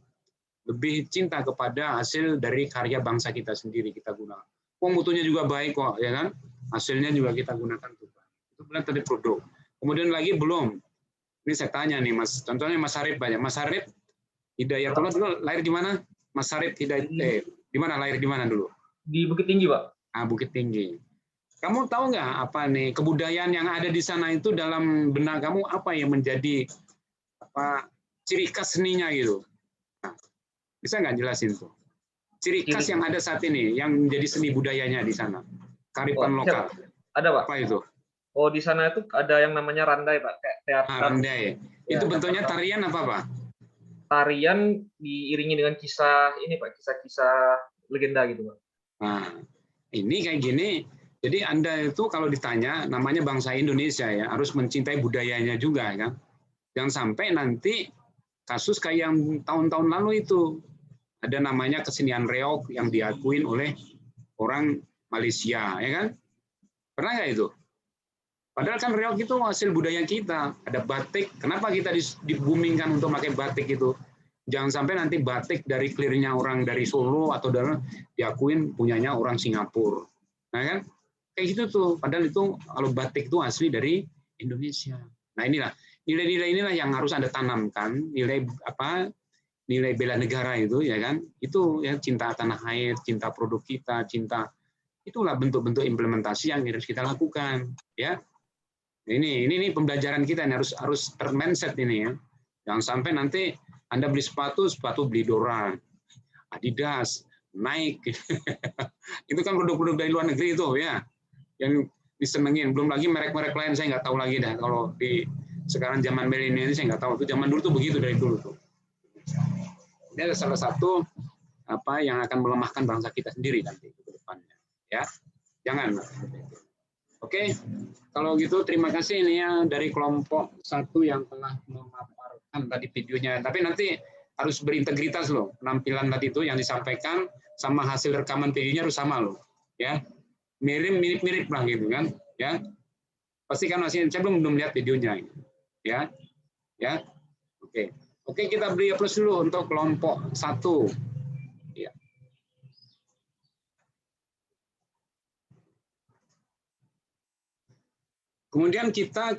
Lebih cinta kepada hasil dari karya bangsa kita sendiri kita gunakan. Mutunya juga baik kok, ya kan? Hasilnya juga kita gunakan juga. Itu benar tadi produk. Kemudian lagi belum. Ini saya tanya nih Mas, contohnya Mas Sarip banyak. Mas Sarip Hidayatullah dulu lahir di mana? Mas Sarip di mana lahir di mana dulu? Di Bukit Tinggi, Pak. Ah, Bukit Tinggi. Kamu tahu nggak apa nih kebudayaan yang ada di sana itu dalam benak kamu apa yang menjadi apa ciri khas seninya gitu? Nah, bisa nggak jelasin tuh? Ciri khas yang ada saat ini yang menjadi seni budayanya di sana, kearifan lokal. Ada, Pak. Apa itu? Oh, di sana itu ada yang namanya randai, Pak. Kayak teater. Randai. Itu bentuknya tarian apa, Pak? Tarian diiringi dengan kisah ini, Pak, kisah-kisah legenda gitu, Pak. Nah, ini kayak gini. Jadi Anda itu kalau ditanya namanya bangsa Indonesia ya, harus mencintai budayanya juga kan. Jangan sampai nanti kasus kayak yang tahun-tahun lalu itu ada namanya kesenian reog yang diakuin oleh orang Malaysia, ya kan? Pernah nggak itu? Padahal kan reog itu hasil budaya kita. Ada batik. Kenapa kita dibumingkan untuk pakai batik itu? Jangan sampai nanti batik dari clearnya orang dari Solo atau dari diakuin punyanya orang Singapura. Nah kan? Kayak gitu tuh. Padahal itu kalau batik itu asli dari Indonesia. Nah inilah nilai-nilai inilah yang harus Anda tanamkan. Nilai apa? Nilai bela negara itu ya kan? Itu ya cinta tanah air, cinta produk kita, cinta. Itulah bentuk-bentuk implementasi yang harus kita lakukan, ya. Ini pembelajaran kita ini harus ter-mindset ini ya. Jangan sampai nanti Anda beli sepatu beli Dora, Adidas, Nike. Itu kan produk-produk dari luar negeri itu ya. Yang disenengin. Belum lagi merek-merek lain saya nggak tahu lagi dah. Kalau di sekarang zaman milenial ini saya nggak tahu. Itu zaman dulu tuh begitu dari dulu tuh. Ini adalah salah satu apa yang akan melemahkan bangsa kita sendiri nanti ke depannya. Ya, jangan. Oke, kalau gitu terima kasih ini ya dari kelompok 1 yang telah memaparkan tadi videonya. Tapi nanti harus berintegritas loh, penampilan tadi itu yang disampaikan sama hasil rekaman videonya harus sama loh, ya. Mirip-mirip lah gitu kan, ya. Pasti kan masih saya belum lihat videonya, ya, ya. Oke, kita beri aplaus dulu untuk kelompok 1. Ya. Kemudian kita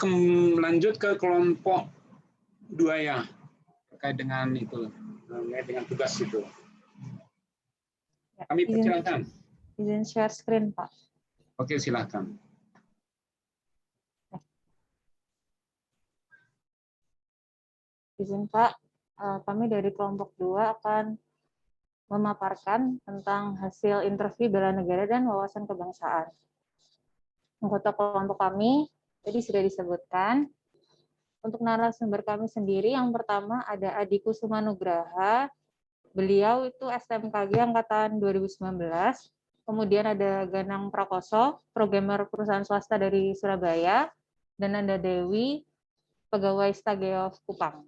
lanjut ke kelompok 2 ya, terkait dengan itu, dengan tugas itu. Kami persilakan. Izin share screen, Pak. Oke, silakan. Izin Pak, kami dari kelompok 2 akan memaparkan tentang hasil interview bela negara dan wawasan kebangsaan. Anggota kelompok kami tadi sudah disebutkan. Untuk narasumber kami sendiri, yang pertama ada Adi Kusuma Nugraha. Beliau itu STMKG angkatan 2019. Kemudian ada Ganang Prakoso, programmer perusahaan swasta dari Surabaya, dan Nanda Dewi, pegawai Stageov Kupang.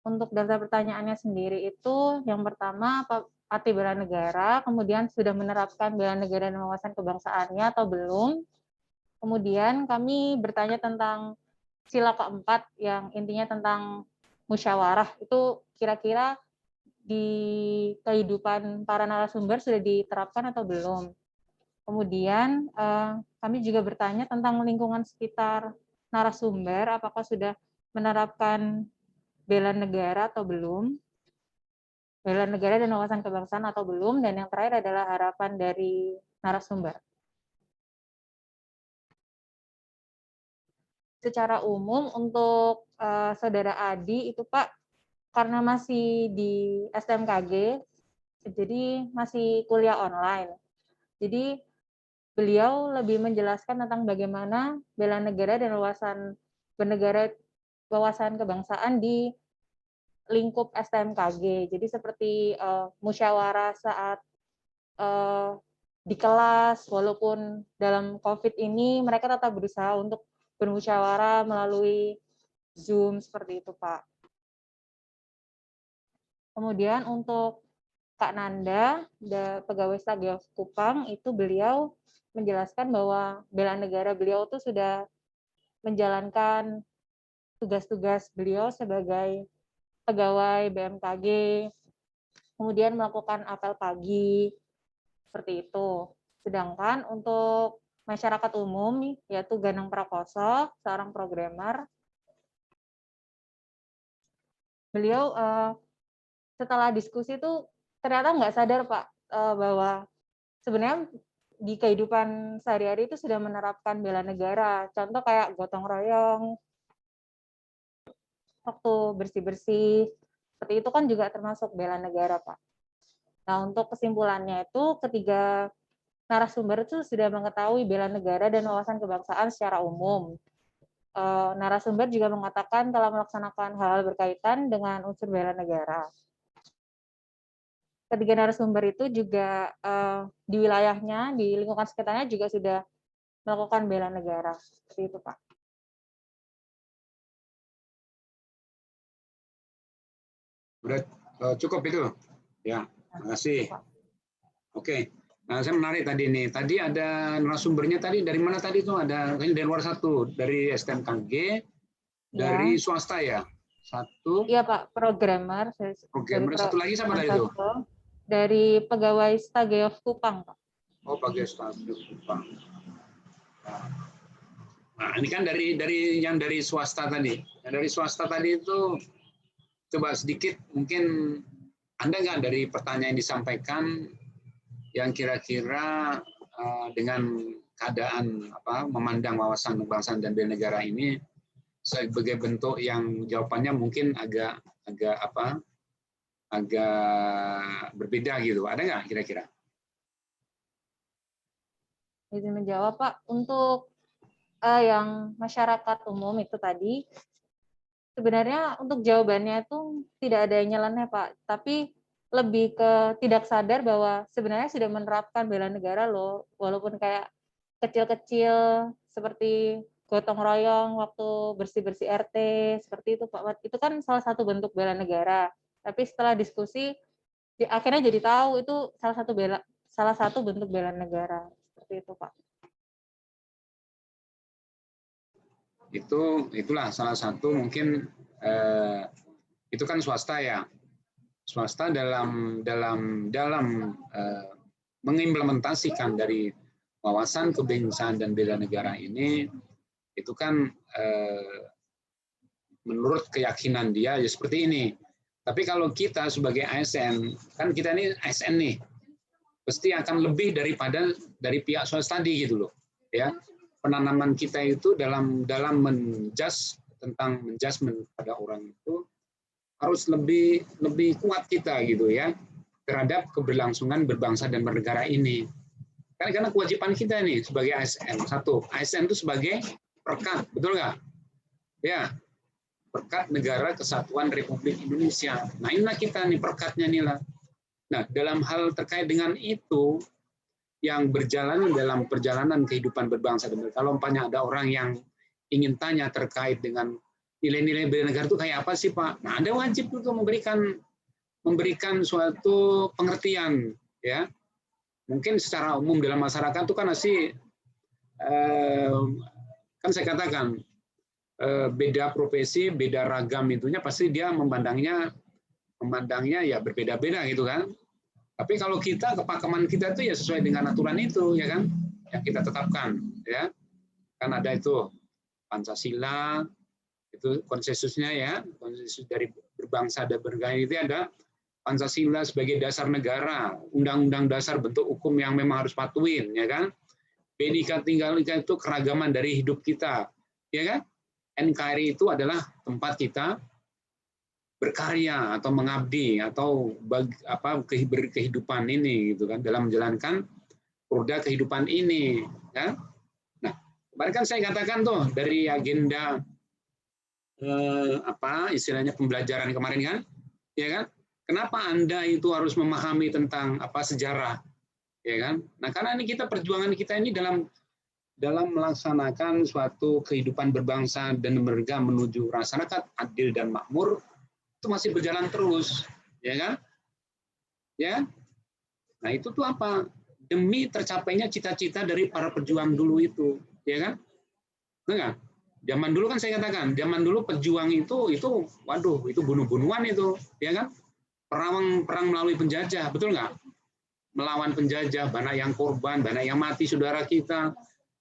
Untuk daftar pertanyaannya sendiri itu, yang pertama, arti bela negara, kemudian sudah menerapkan bela negara dan wawasan kebangsaannya atau belum. Kemudian kami bertanya tentang sila keempat yang intinya tentang musyawarah. Itu kira-kira di kehidupan para narasumber sudah diterapkan atau belum. Kemudian kami juga bertanya tentang lingkungan sekitar narasumber, apakah sudah menerapkan bela negara atau belum, bela negara dan wawasan kebangsaan atau belum, dan yang terakhir adalah harapan dari narasumber. Secara umum untuk Saudara Adi itu Pak, karena masih di STMKG, jadi masih kuliah online. Jadi beliau lebih menjelaskan tentang bagaimana bela negara dan wawasan bernegara, wawasan kebangsaan di lingkup STMKG. Jadi seperti musyawarah saat di kelas, walaupun dalam COVID ini mereka tetap berusaha untuk bermusyawarah melalui Zoom seperti itu, Pak. Kemudian untuk Kak Nanda, pegawai Stageov Kupang, itu beliau menjelaskan bahwa bela negara beliau itu sudah menjalankan tugas-tugas beliau sebagai pegawai BMKG, kemudian melakukan apel pagi, seperti itu. Sedangkan untuk masyarakat umum, yaitu Ganang Prakoso, seorang programmer, beliau setelah diskusi itu ternyata nggak sadar Pak bahwa sebenarnya di kehidupan sehari-hari itu sudah menerapkan bela negara. Contoh kayak gotong royong, waktu bersih-bersih, seperti itu kan juga termasuk bela negara Pak. Nah untuk kesimpulannya itu ketiga narasumber itu sudah mengetahui bela negara dan wawasan kebangsaan secara umum. Narasumber juga mengatakan telah melaksanakan hal-hal berkaitan dengan unsur bela negara. Ketiga narasumber itu juga di wilayahnya, di lingkungan sekitarnya juga sudah melakukan bela negara. Seperti itu, Pak. Udah cukup itu? Ya, terima kasih. Oke. Nah, saya menarik tadi nih. Tadi ada narasumbernya tadi dari mana tadi itu? Ada dari luar satu, dari STMKG, dari swasta ya. Satu. Iya Pak, programmer. Programmer. Satu lagi sama dari itu? Dari pegawai Stageov Kupang Pak. Oh, pegawai Stageov Kupang. Nah, ini kan dari yang dari swasta tadi. Yang dari swasta tadi itu coba sedikit mungkin Anda nggak dari pertanyaan yang disampaikan yang kira-kira dengan keadaan memandang wawasan kebangsaan dan bela negara ini sebagai bentuk yang jawabannya mungkin agak berbeda gitu. Ada nggak kira-kira? Izin menjawab Pak, untuk yang masyarakat umum itu tadi, sebenarnya untuk jawabannya itu tidak ada yang nyeleneh Pak, tapi lebih ke tidak sadar bahwa sebenarnya sudah menerapkan bela negara loh, walaupun kayak kecil-kecil seperti gotong royong waktu bersih-bersih RT, seperti itu Pak. Itu kan salah satu bentuk bela negara. Tapi setelah diskusi, akhirnya jadi tahu itu salah satu bentuk bela negara. Seperti itu Pak. Itulah salah satu mungkin itu kan swasta ya. Swasta dalam mengimplementasikan dari wawasan kebangsaan dan bela negara ini itu kan menurut keyakinan dia ya seperti ini. Tapi kalau kita sebagai ASN, kan kita ini ASN nih, pasti akan lebih daripada dari pihak swasta tadi gitu loh. Ya, penanaman kita itu dalam tentang menjudgment pada orang itu harus lebih kuat kita gitu ya terhadap keberlangsungan berbangsa dan bernegara ini. Karena kewajiban kita nih sebagai ASN, satu, ASN itu sebagai perekat, betul nggak? Ya, perekat Negara Kesatuan Republik Indonesia. Nah, inilah kita nih perekatnya nih lah. Nah, dalam hal terkait dengan itu yang berjalan dalam perjalanan kehidupan berbangsa dan bernegara, kalau umpamanya ada orang yang ingin tanya terkait dengan nilai-nilai bernegara itu kayak apa sih Pak? Nah, Anda wajib untuk memberikan suatu pengertian, ya. Mungkin secara umum dalam masyarakat itu kan masih kan saya katakan beda profesi, beda ragam itunya pasti dia memandangnya ya berbeda-beda gitu kan. Tapi kalau kita kepakeman kita itu ya sesuai dengan aturan itu ya kan yang kita tetapkan ya. Kan ada itu Pancasila itu konsensusnya ya, konsensus dari berbangsa dan bernegara itu ada Pancasila sebagai dasar negara, undang-undang dasar bentuk hukum yang memang harus patuhin ya kan. Bhinneka Tunggal Ika itu keragaman dari hidup kita ya kan. NKRI itu adalah tempat kita berkarya atau mengabdi atau berkehidupan ini gitu kan dalam menjalankan roda kehidupan ini ya. Nah, kemarin kan saya katakan tuh dari agenda istilahnya pembelajaran kemarin kan ya kan, kenapa Anda itu harus memahami tentang sejarah ya kan. Nah, karena ini perjuangan kita ini dalam melaksanakan suatu kehidupan berbangsa dan bernegara menuju masyarakat adil dan makmur itu masih berjalan terus ya kan ya. Nah, itu tuh apa, demi tercapainya cita-cita dari para pejuang dulu itu ya kan. Enggak, zaman dulu kan saya katakan, zaman dulu pejuang itu waduh itu bunuh-bunuhan itu ya kan, perang melalui penjajah, betul nggak, melawan penjajah, banyak yang korban, banyak yang mati saudara kita.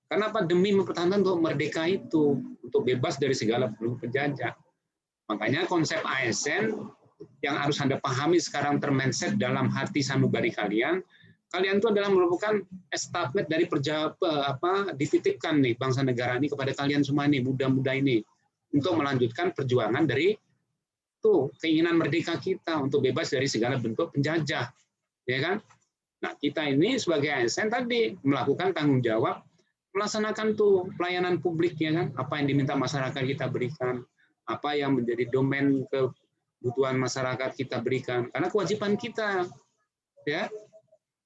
Kenapa? Demi mempertahankan untuk merdeka itu, untuk bebas dari segala belenggu penjajah. Makanya konsep ASN yang harus Anda pahami sekarang termindset dalam hati sanubari kalian itu adalah merupakan estafet dari dititipkan nih bangsa negara ini kepada kalian semua nih, muda-muda ini, untuk melanjutkan perjuangan dari keinginan merdeka kita untuk bebas dari segala bentuk penjajah, ya kan? Nah, kita ini sebagai ASN tadi melakukan tanggung jawab melaksanakan pelayanan publik ya kan, apa yang diminta masyarakat kita berikan, apa yang menjadi domain kebutuhan masyarakat kita berikan, karena kewajiban kita ya.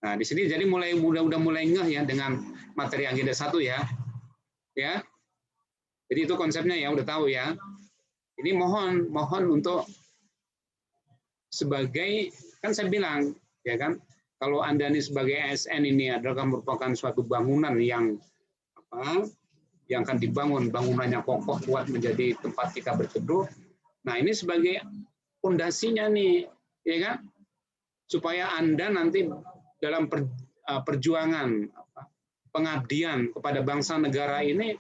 Nah, di sini jadi udah mulai ngeh ya dengan materi agenda 1 ya. Ya. Jadi itu konsepnya ya, udah tahu ya. Ini mohon untuk sebagai, kan saya bilang ya kan, kalau Anda ini sebagai ASN ini adalah merupakan suatu bangunan yang akan dibangun, bangunannya kokoh kuat menjadi tempat kita berteduh. Nah, ini sebagai fondasinya nih, ya kan? Supaya Anda nanti dalam perjuangan pengabdian kepada bangsa negara ini,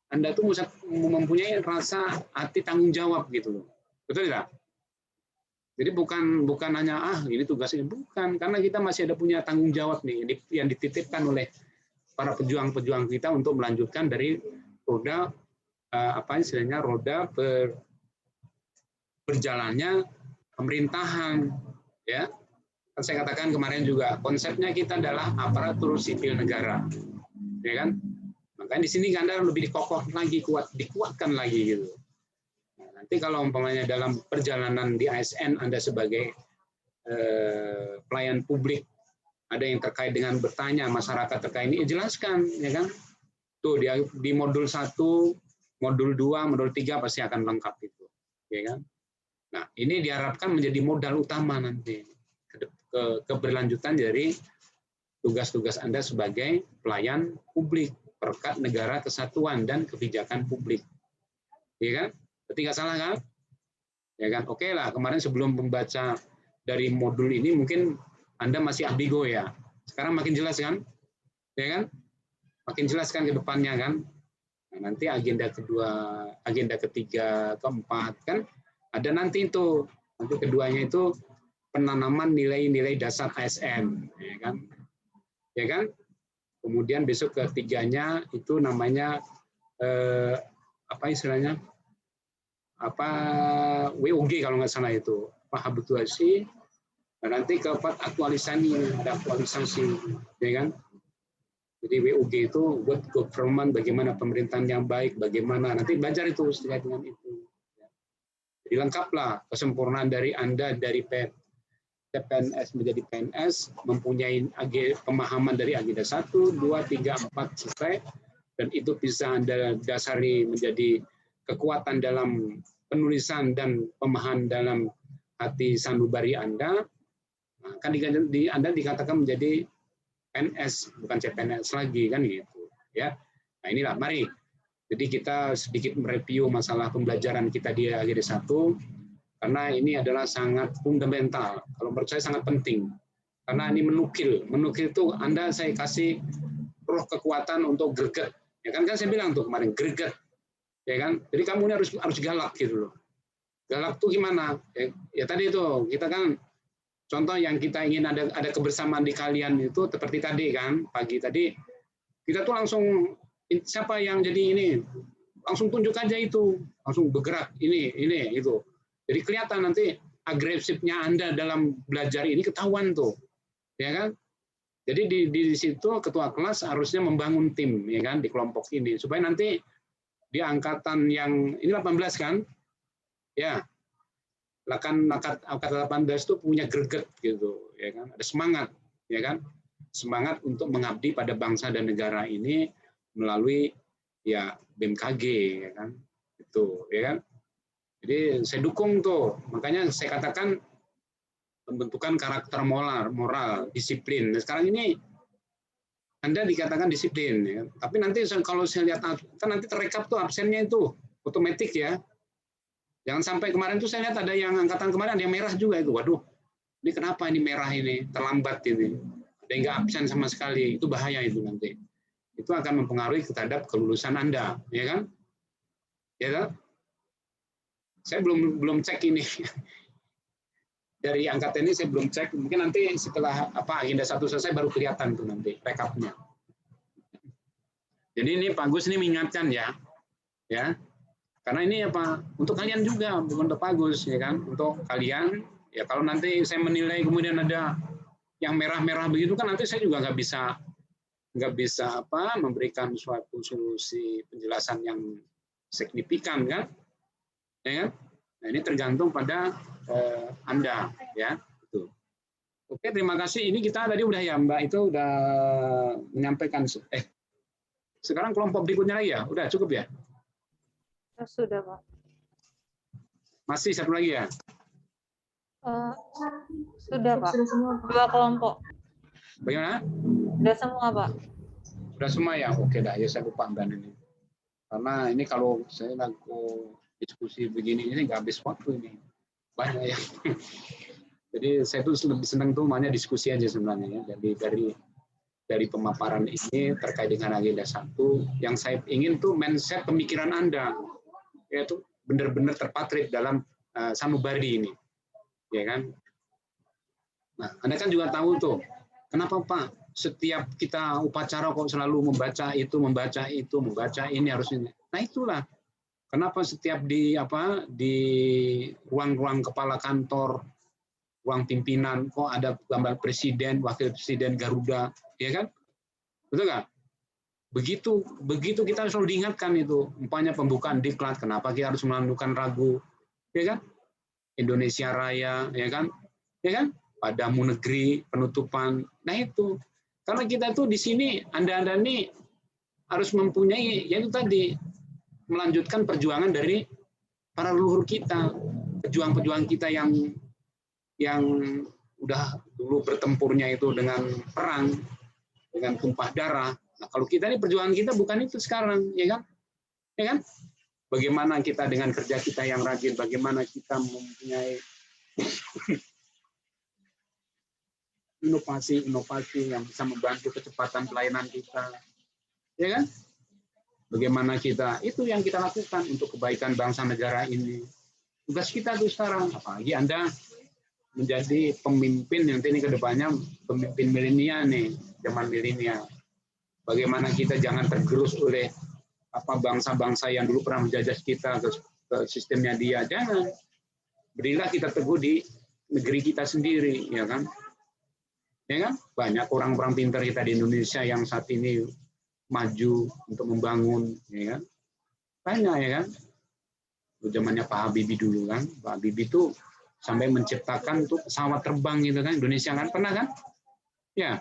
Anda tuh mempunyai rasa hati tanggung jawab gitu loh. Betul tidak? Jadi bukan hanya ini tugasnya, bukan, karena kita masih ada punya tanggung jawab nih yang dititipkan oleh para pejuang-pejuang kita untuk melanjutkan dari roda roda berjalannya pemerintahan ya. Saya katakan kemarin juga konsepnya kita adalah aparatur sipil negara ya kan. Makanya di sini Anda lebih dikuatkan lagi gitu. Nah, nanti kalau umpamanya dalam perjalanan di ASN Anda sebagai pelayan publik ada yang terkait dengan bertanya masyarakat terkait ini, jelaskan ya kan. Tuh di modul 1, modul 2, modul 3 pasti akan lengkap itu, ya kan. Nah, ini diharapkan menjadi modal utama nanti keberlanjutan dari tugas-tugas Anda sebagai pelayan publik, perekat negara kesatuan dan kebijakan publik. Ya kan? Berarti nggak salah kan? Ya kan? Oke lah, kemarin sebelum membaca dari modul ini mungkin Anda masih ambigo ya. Sekarang makin jelas kan? Ya kan? Makin jelas kan ke depannya kan? Nah, nanti agenda kedua, agenda ketiga, keempat kan ada nanti itu. Nanti keduanya itu penanaman nilai-nilai dasar ASN, ya kan? Kemudian besok ketiganya itu namanya apa istilahnya? WOG kalau nggak salah itu, habituasi. Dan nanti keempat aktualisasi, ada aktualisasi, ya kan? Jadi WOG itu good government, bagaimana pemerintahan yang baik, bagaimana nanti belajar itu terkait dengan itu. Jadi lengkaplah kesempurnaan dari Anda dari PNS menjadi PNS, mempunyai pemahaman dari agenda 1, 2, 3, 4 selesai, dan itu bisa Anda dasari menjadi kekuatan dalam penulisan dan pemahaman dalam hati sanubari Anda. Nah, kan Anda dikatakan menjadi PNS, bukan CPNS lagi, kan gitu ya. Nah inilah, mari. Jadi kita sedikit mereview masalah pembelajaran kita di agenda 1, karena ini adalah sangat fundamental. Kalau menurut saya sangat penting, karena ini menukil itu Anda saya kasih roh kekuatan untuk greget, ya kan saya bilang tuh kemarin greget, ya kan. Jadi kamu ini harus galak gitu loh. Galak tuh gimana? Ya tadi itu kita kan contoh yang kita ingin ada kebersamaan di kalian itu seperti tadi kan pagi tadi kita tuh langsung siapa yang jadi ini langsung tunjuk aja itu, langsung bergerak ini itu. Jadi kelihatan nanti agresifnya Anda dalam belajar ini ketahuan tuh, ya kan? Jadi di situ ketua kelas harusnya membangun tim, ya kan, di kelompok ini supaya nanti di angkatan yang ini 18 kan, ya, angkatan 18 itu punya greget gitu, ya kan? Ada semangat, ya kan? Semangat untuk mengabdi pada bangsa dan negara ini melalui ya BMKG, ya kan? Itu, ya kan? Jadi saya dukung tuh, makanya saya katakan pembentukan karakter moral, disiplin. Nah, sekarang ini Anda dikatakan disiplin, ya. Tapi nanti kalau saya lihat kan nanti terekap tuh absennya itu otomatis ya. Jangan sampai kemarin tuh saya lihat ada yang angkatan kemarin ada yang merah juga itu. Waduh, ini kenapa ini merah ini terlambat ini? Ada yang nggak absen sama sekali, itu bahaya itu nanti. Itu akan mempengaruhi terhadap kelulusan Anda, ya kan? Ya kan? Saya belum cek ini dari angkatan ini saya belum cek. Mungkin nanti setelah agenda 1 selesai baru kelihatan tuh nanti rekapnya. Jadi ini Pak Gus ini mengingatkan ya, karena ini untuk kalian juga bukan untuk Pak Gus ya kan, untuk kalian ya kalau nanti saya menilai kemudian ada yang merah-merah begitu kan nanti saya juga nggak bisa memberikan suatu solusi penjelasan yang signifikan kan. Ya, nah, ini tergantung pada Anda, ya. Itu. Oke, terima kasih. Ini kita tadi udah ya, Mbak itu udah menyampaikan. Sekarang kelompok berikutnya lagi ya, udah cukup ya? Sudah, Pak. Masih satu lagi ya? Sudah, Pak. 2 kelompok. Bagaimana? Sudah semua, Pak. Sudah semua ya? Oke dah, ya saya lupa Mbak ini. Karena ini kalau saya diskusi begini ini nggak habis waktu ini banyak ya. Jadi saya tuh lebih senang tuh makanya diskusi aja sebenarnya ya. Jadi dari pemaparan ini terkait dengan agenda 1 yang saya ingin tuh mindset pemikiran Anda yaitu benar-benar terpatrit dalam sanubari ini, ya kan? Nah, Anda kan juga tahu tuh kenapa Pak setiap kita upacara kok selalu membaca ini harus ini. Nah itulah. Kenapa setiap di ruang-ruang kepala kantor, ruang pimpinan kok ada gambar presiden, wakil presiden Garuda, ya kan? Betul nggak? Begitu kita selalu diingatkan itu, umpamanya pembukaan diklat, kenapa kita harus menandukan ragu, ya kan? Indonesia Raya, ya kan? Ya kan? Padamu negeri, penutupan. Nah itu, karena kita tuh di sini, Anda ini harus mempunyai, yaitu tadi melanjutkan perjuangan dari para leluhur kita, pejuang-pejuang kita yang udah dulu bertempurnya itu dengan perang, dengan tumpah darah. Nah, kalau kita ini perjuangan kita bukan itu sekarang, ya kan? Ya kan? Bagaimana kita dengan kerja kita yang rajin, bagaimana kita mempunyai inovasi yang bisa membantu kecepatan pelayanan kita, ya kan? Bagaimana kita, itu yang kita lakukan untuk kebaikan bangsa negara ini. Tugas kita tuh sekarang, apalagi Anda menjadi pemimpin nanti ini ke depannya, pemimpin milenial nih, zaman milenial. Bagaimana kita jangan tergerus oleh bangsa-bangsa yang dulu pernah menjajah kita ke sistemnya dia. Jangan. Berilah kita teguh di negeri kita sendiri, ya kan? Ya kan? Banyak orang-orang pintar kita di Indonesia yang saat ini maju untuk membangun, ya kan? Banyak, ya kan? Zamannya Pak Habibie dulu kan, Pak Habibie itu sampai menciptakan tuh pesawat terbang gitu kan, Indonesia kan, pernah kan? Ya,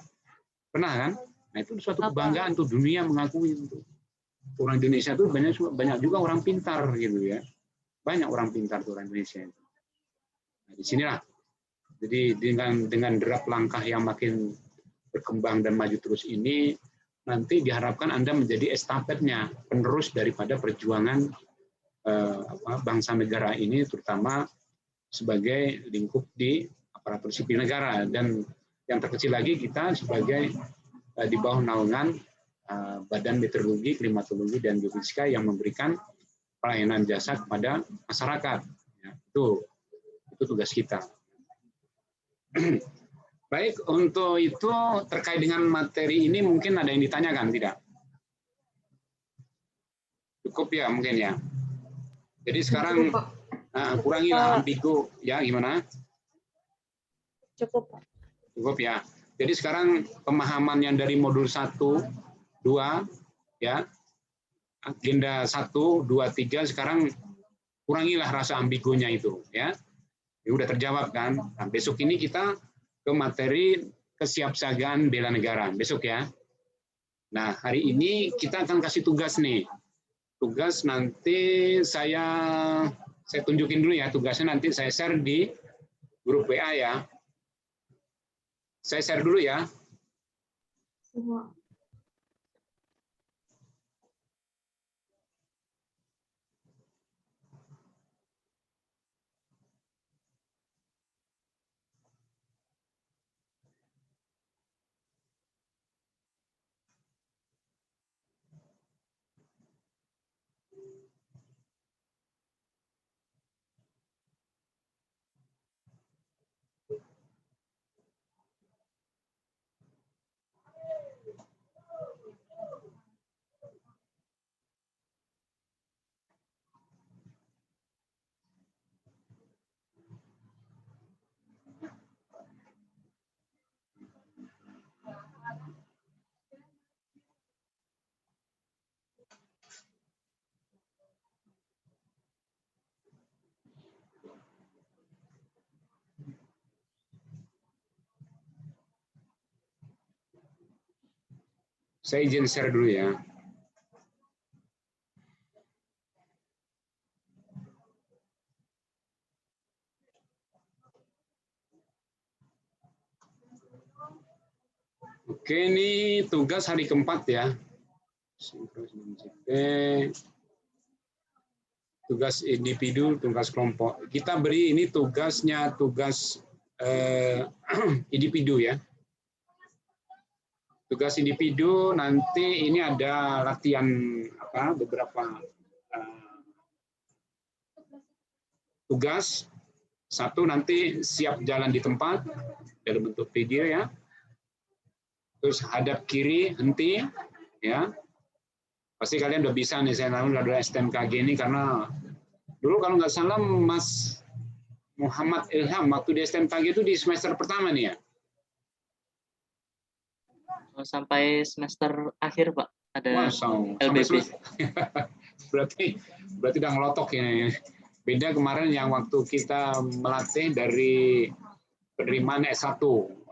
pernah kan? Nah itu suatu kebanggaan tuh, dunia mengakui itu. Orang Indonesia tuh banyak juga orang pintar gitu ya, banyak orang pintar tuh orang Indonesia. Nah, di sinilah, jadi dengan derap langkah yang makin berkembang dan maju terus ini, nanti diharapkan Anda menjadi estafetnya, penerus daripada perjuangan bangsa negara ini, terutama sebagai lingkup di aparatur sipil negara, dan yang terkecil lagi kita sebagai di bawah naungan Badan Meteorologi, Klimatologi, dan Geofisika yang memberikan pelayanan jasa kepada masyarakat. Ya, itu tugas kita. Baik, untuk itu terkait dengan materi ini mungkin ada yang ditanyakan, tidak? Cukup ya mungkin ya. Jadi sekarang kurangilah ambigu, ya gimana? Cukup, Pak. Cukup ya. Jadi sekarang pemahaman yang dari modul 1, 2, ya, agenda 1, 2, 3, sekarang kurangilah rasa ambigunya itu, ya. Ini udah terjawab kan? Nah, besok ini kita ke materi kesiapsiagaan bela negara, besok ya. Nah, hari ini kita akan kasih tugas nih. Tugas nanti saya tunjukin dulu ya, tugasnya nanti saya share di grup WA ya. Saya share dulu ya. Saya izin share dulu ya. Oke, ini tugas hari keempat ya. Tugas individu, tugas kelompok. Kita beri ini tugasnya, tugas individu ya. Tugas individu nanti ini ada latihan beberapa tugas. Satu nanti siap jalan di tempat dalam bentuk video ya. Terus hadap kiri, henti ya. Pasti kalian udah bisa nih, saya tahu udah STMKG ini karena dulu kalau nggak salah Mas Muhammad Ilham waktu di STMKG itu di semester pertama nih ya. Sampai semester akhir Pak ada LBP. berarti udah ngelotok ya. Beda kemarin yang waktu kita melatih dari penerimaan S1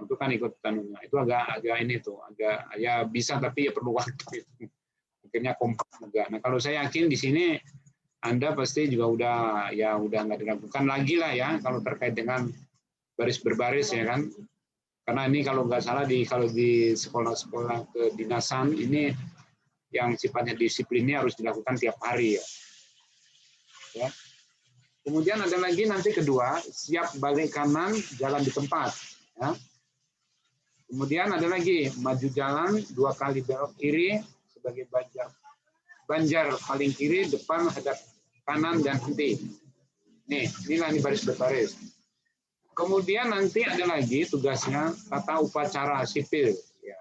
itu kan ikut itu agak ini tuh agak ya bisa tapi ya perlu waktu itu. Akhirnya kompak juga. Nah kalau saya yakin di sini Anda pasti juga udah nggak diragukan lagi lah ya kalau terkait dengan baris berbaris ya kan. Karena ini kalau nggak salah kalau di sekolah-sekolah kedinasan ini yang sifatnya disiplinnya harus dilakukan tiap hari ya. Kemudian ada lagi nanti kedua, siap balik kanan, jalan di tempat. Ya. Kemudian ada lagi maju jalan 2 kali belok kiri sebagai banjar paling kiri, depan hadap kanan dan henti. Inilah baris berbaris. Kemudian nanti ada lagi tugasnya tata upacara sipil. Ya.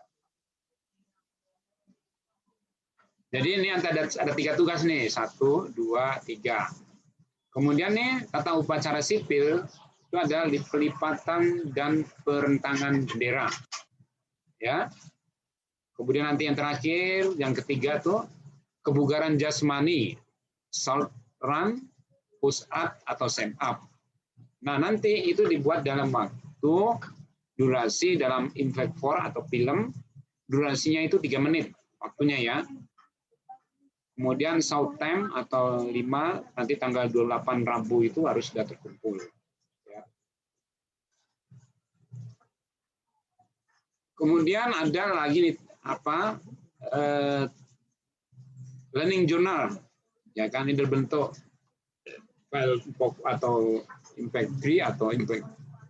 Jadi ini ada 3 tugas nih, 1, 2, 3. Kemudian nih tata upacara sipil itu ada pelipatan dan perentangan bendera. Ya. Kemudian nanti yang terakhir, yang ketiga tuh kebugaran jasmani, salt run, push up atau stand up. Nah, nanti itu dibuat dalam waktu durasi dalam Impact 4 atau film, durasinya itu 3 menit waktunya ya. Kemudian South Time atau 5, nanti tanggal 28 Rabu itu harus sudah terkumpul. Ya. Kemudian ada lagi nih, learning journal, ya kan, ini berbentuk file atau Impact 3 atau Impact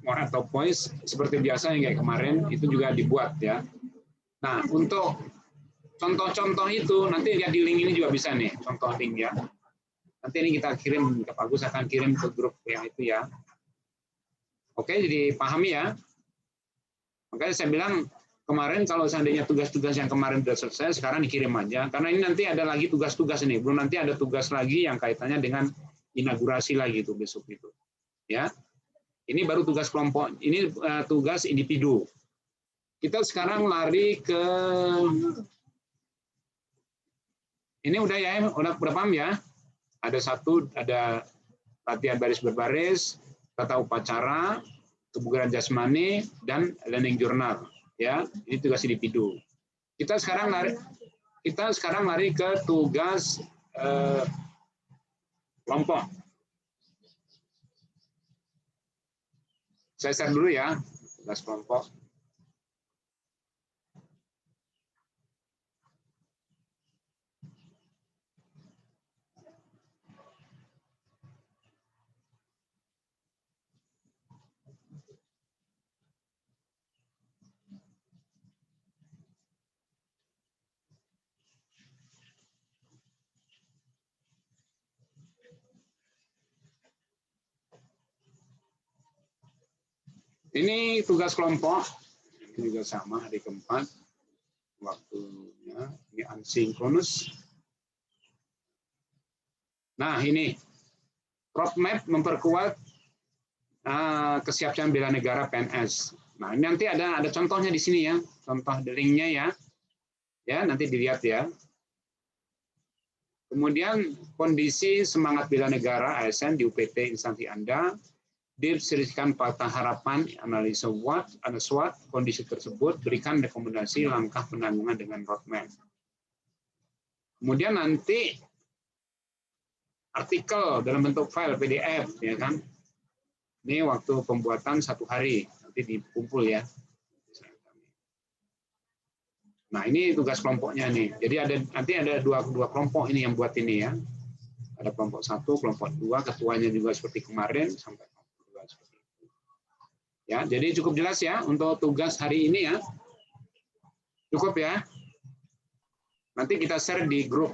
4 atau Points seperti biasa yang kayak kemarin itu juga dibuat ya. Nah, untuk contoh-contoh itu nanti lihat di link ini juga bisa nih, contoh link ya. Nanti ini kita kirim ke Pak Agus, akan kirim ke grup yang itu ya. Oke, jadi pahami ya. Makanya saya bilang kemarin kalau seandainya tugas-tugas yang kemarin sudah selesai, sekarang dikirim aja. Karena ini nanti ada lagi tugas-tugas ini, belum nanti ada tugas lagi yang kaitannya dengan inaugurasi lagi itu besok itu. Ya, ini baru tugas kelompok, ini tugas individu. Kita sekarang lari ke, ini udah ya, udah paham ya. Ada latihan baris berbaris, tata upacara, kebugaran jasmani, dan learning journal. Ya, ini tugas individu. Kita sekarang lari ke tugas kelompok. Saya share dulu ya, tugas kelompok. Ini tugas kelompok, ini juga sama hari keempat, waktunya ini asinkronus. Nah ini roadmap memperkuat kesiapsiagaan bela negara PNS. Nah ini nanti ada contohnya di sini ya, contoh linknya ya, nanti dilihat ya. Kemudian kondisi semangat bela negara ASN di UPT instansi Anda. Diserisikan fakta harapan, analisa SWOT, kondisi tersebut, berikan rekomendasi langkah penanggungan dengan roadmap. Kemudian nanti artikel dalam bentuk file PDF, ya kan? Ini waktu pembuatan 1 hari, nanti dikumpul ya. Nah ini tugas kelompoknya nih. Jadi nanti ada dua kelompok ini yang buat ini ya. Ada kelompok 1, kelompok 2, ketuanya juga seperti kemarin sampai. Ya, jadi cukup jelas ya untuk tugas hari ini ya. Cukup ya. Nanti kita share di grup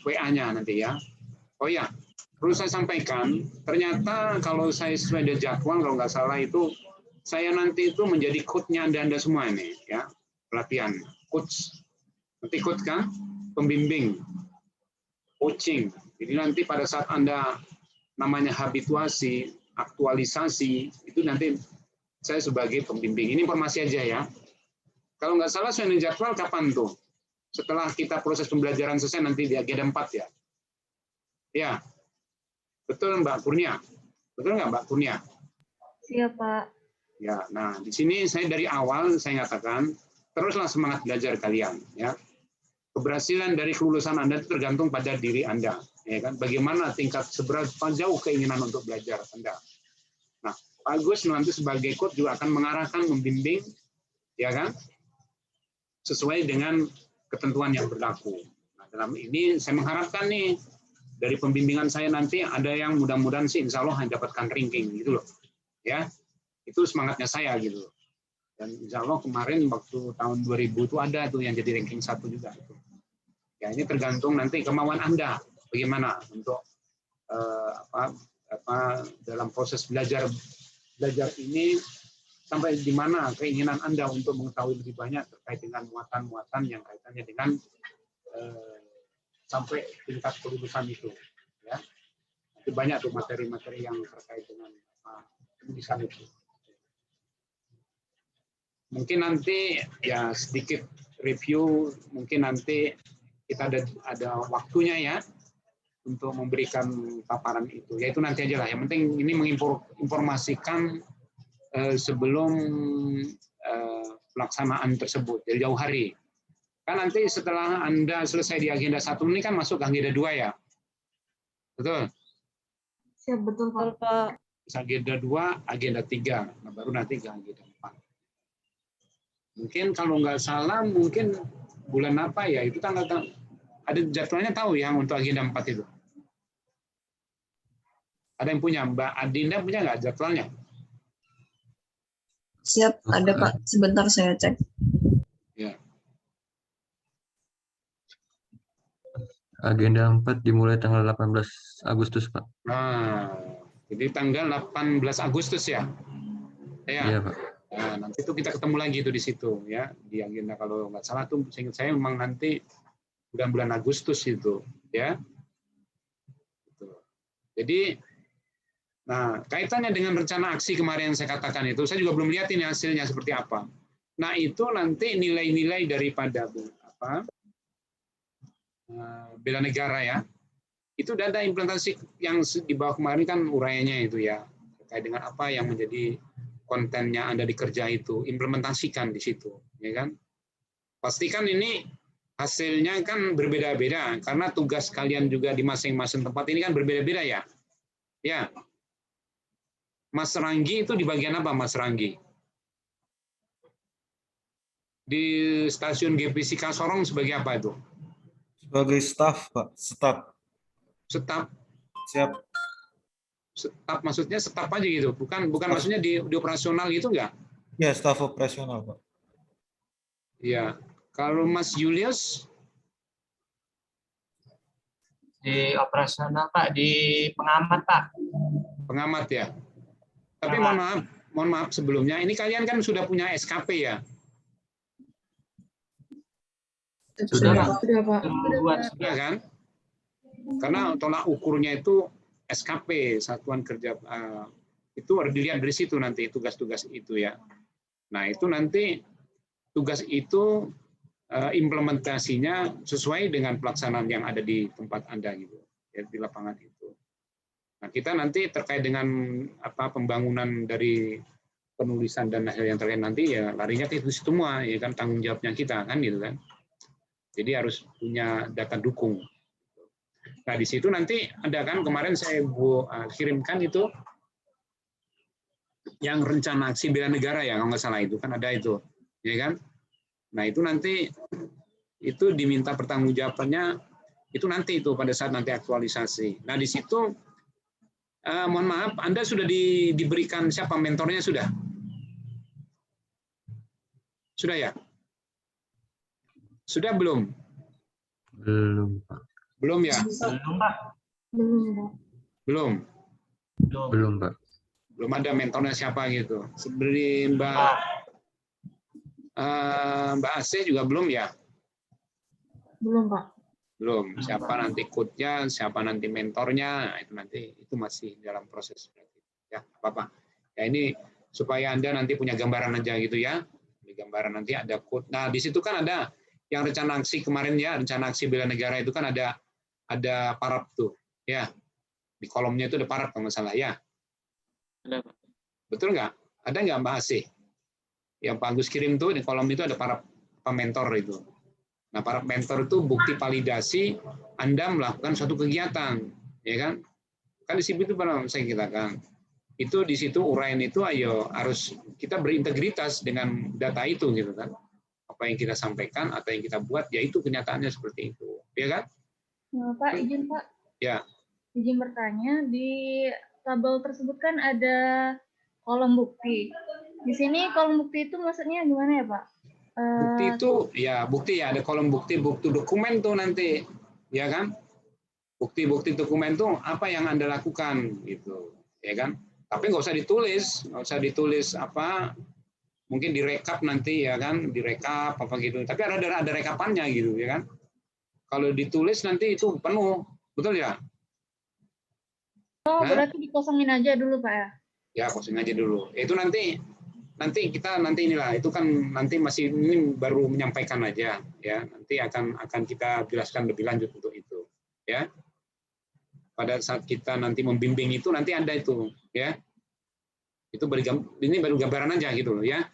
WA-nya nanti ya. Oh ya, perlu saya sampaikan, ternyata kalau saya sesuai dengan jadwal kalau nggak salah itu saya nanti itu menjadi coach-nya Anda semua ini ya, pelatihan coach. Nanti coach kan pembimbing, coaching. Jadi nanti pada saat Anda namanya habituasi, aktualisasi, itu nanti saya sebagai pembimbing. Ini informasi aja ya. Kalau nggak salah sesuai jadwal kapan tuh? Setelah kita proses pembelajaran selesai nanti di agenda 4 ya? Ya, betul Mbak Kurnia. Betul nggak Mbak Kurnia? Siap Pak. Ya, nah di sini saya dari awal saya nyatakan teruslah semangat belajar kalian. Ya, keberhasilan dari kelulusan Anda itu tergantung pada diri Anda. Ya kan? Bagaimana tingkat seberapa jauh keinginan untuk belajar Anda. Nah, Pak Agus nanti sebagai coach juga akan mengarahkan, membimbing, ya kan, sesuai dengan ketentuan yang berlaku. Nah, dalam ini saya mengharapkan nih dari pembimbingan saya nanti ada yang mudah-mudahan sih Insya Allah mendapatkan ranking gitu loh, ya, itu semangatnya saya gitu. Dan Insya Allah kemarin waktu tahun 2000 itu ada tuh yang jadi ranking 1 juga itu. Ya ini tergantung nanti kemauan Anda. Bagaimana untuk dalam proses belajar ini sampai di mana keinginan Anda untuk mengetahui lebih banyak terkait dengan muatan-muatan yang kaitannya dengan sampai tingkat kelulusan itu, ya. Itu banyak tuh materi-materi yang terkait dengan tulisan itu. Mungkin nanti ya sedikit review, mungkin nanti kita ada waktunya ya untuk memberikan paparan itu. Ya itu nanti aja lah. Yang penting ini menginformasikan sebelum pelaksanaan tersebut dari jauh hari. Kan nanti setelah Anda selesai di agenda 1 ini kan masuk ke agenda 2 ya. Betul? Siap, betul Pak. Agenda 2, agenda 3. Nah, baru nanti ke agenda 4. Mungkin kalau nggak salah, mungkin bulan apa ya, itu tanggal ada jadwalnya tahu ya untuk agenda 4 itu. Ada yang punya? Mbak Adinda punya nggak jadwalnya? Siap, ada Pak. Sebentar saya cek. Ya. Agenda 4 dimulai tanggal 18 Agustus, Pak. Nah, jadi tanggal 18 Agustus ya? Iya, Pak. Nah, nanti itu kita ketemu lagi itu di situ ya, di agenda kalau nggak salah tuh seingat saya memang nanti bulan-bulan Agustus itu ya. Jadi nah, kaitannya dengan rencana aksi kemarin yang saya katakan itu, saya juga belum lihat ini hasilnya seperti apa. Nah, itu nanti nilai-nilai daripada bela negara ya. Itu udah ada implementasi yang di bawah kemarin kan uraiannya itu ya, terkait dengan apa yang menjadi kontennya Anda dikerja itu, implementasikan di situ, ya kan? Pastikan ini hasilnya kan berbeda-beda, karena tugas kalian juga di masing-masing tempat ini kan berbeda-beda ya. Ya, Mas Ranggi itu di bagian apa, Mas Ranggi? Di stasiun GPCK Sorong sebagai apa itu? Sebagai staf, Pak. Staf. Staf. Siap. Staf maksudnya staf aja gitu, bukan maksudnya di operasional gitu enggak? Ya, staf operasional, Pak. Iya. Kalau Mas Julius di operasional Pak, di pengamat Pak. Pengamat ya. Tapi mohon maaf sebelumnya, ini kalian kan sudah punya SKP ya? Sudah, Pak. Sudah kan? Karena tolak ukurnya itu SKP, Satuan Kerja, itu harus dilihat dari situ nanti tugas-tugas itu ya. Nah itu nanti tugas itu implementasinya sesuai dengan pelaksanaan yang ada di tempat Anda gitu, ya, di lapangan itu. Nah kita nanti terkait dengan pembangunan dari penulisan dan hasil yang terkait nanti ya larinya ke itu semua, ya kan tanggung jawabnya kita kan gitu kan. Jadi harus punya data dukung. Nah, di situ nanti ada kan kemarin saya kirimkan itu yang rencana aksi bela negara ya, kalau nggak salah itu kan ada itu, ya kan? Nah, itu nanti itu diminta pertanggungjawabannya itu nanti itu pada saat nanti aktualisasi. Nah, di situ mohon maaf, Anda sudah diberikan siapa mentornya sudah? Sudah ya? Sudah belum? Belum, Pak. Belum ya? Belum Pak. Belum. Belum, Pak. Belum ada mentornya siapa gitu. Seperti Mbak Asih juga belum ya? Belum, Pak. Belum. Siapa nanti coach-nya, siapa nanti mentornya, itu nanti itu masih dalam proses. Ya, apa-apa. Ya ini supaya Anda nanti punya gambaran aja gitu ya. Di gambaran nanti ada coach. Nah, di situ kan ada yang rencana aksi kemarin ya, rencana aksi bela negara itu kan ada parap tuh, ya. Di kolomnya itu ada parap kalau nggak salah ya. Ada, Pak. Betul nggak? Ada nggak Mbak Asih? Yang Pak Agus kirim tuh di kolom itu ada parap mentor itu. Nah, parap mentor itu bukti validasi Anda melakukan suatu kegiatan, ya kan? Kan di situ pernah saya katakan. Itu di situ uraian itu ayo harus kita berintegritas dengan data itu gitu kan. Apa yang kita sampaikan atau yang kita buat ya itu kenyataannya seperti itu, ya kan? Nah, Pak, izin Pak. Ya. Izin bertanya, di tabel tersebut kan ada kolom bukti. Di sini kolom bukti itu maksudnya gimana ya, Pak? Bukti itu ya bukti ya ada kolom bukti dokumen tuh nanti, ya kan? bukti-bukti dokumen itu apa yang Anda lakukan gitu, ya kan? Tapi nggak usah ditulis apa, mungkin direkap nanti ya kan, direkap apa gitu. Tapi ada rekapannya gitu ya kan. Kalau ditulis nanti itu penuh, betul ya? Oh, berarti dikosongin aja dulu Pak ya? Ya kosongin aja dulu. Itu nanti inilah, itu kan nanti masih ini baru menyampaikan aja ya. Nanti akan kita jelaskan lebih lanjut untuk itu ya. Pada saat kita nanti membimbing itu nanti ada itu ya. Itu ini baru gambaran aja gitu loh ya.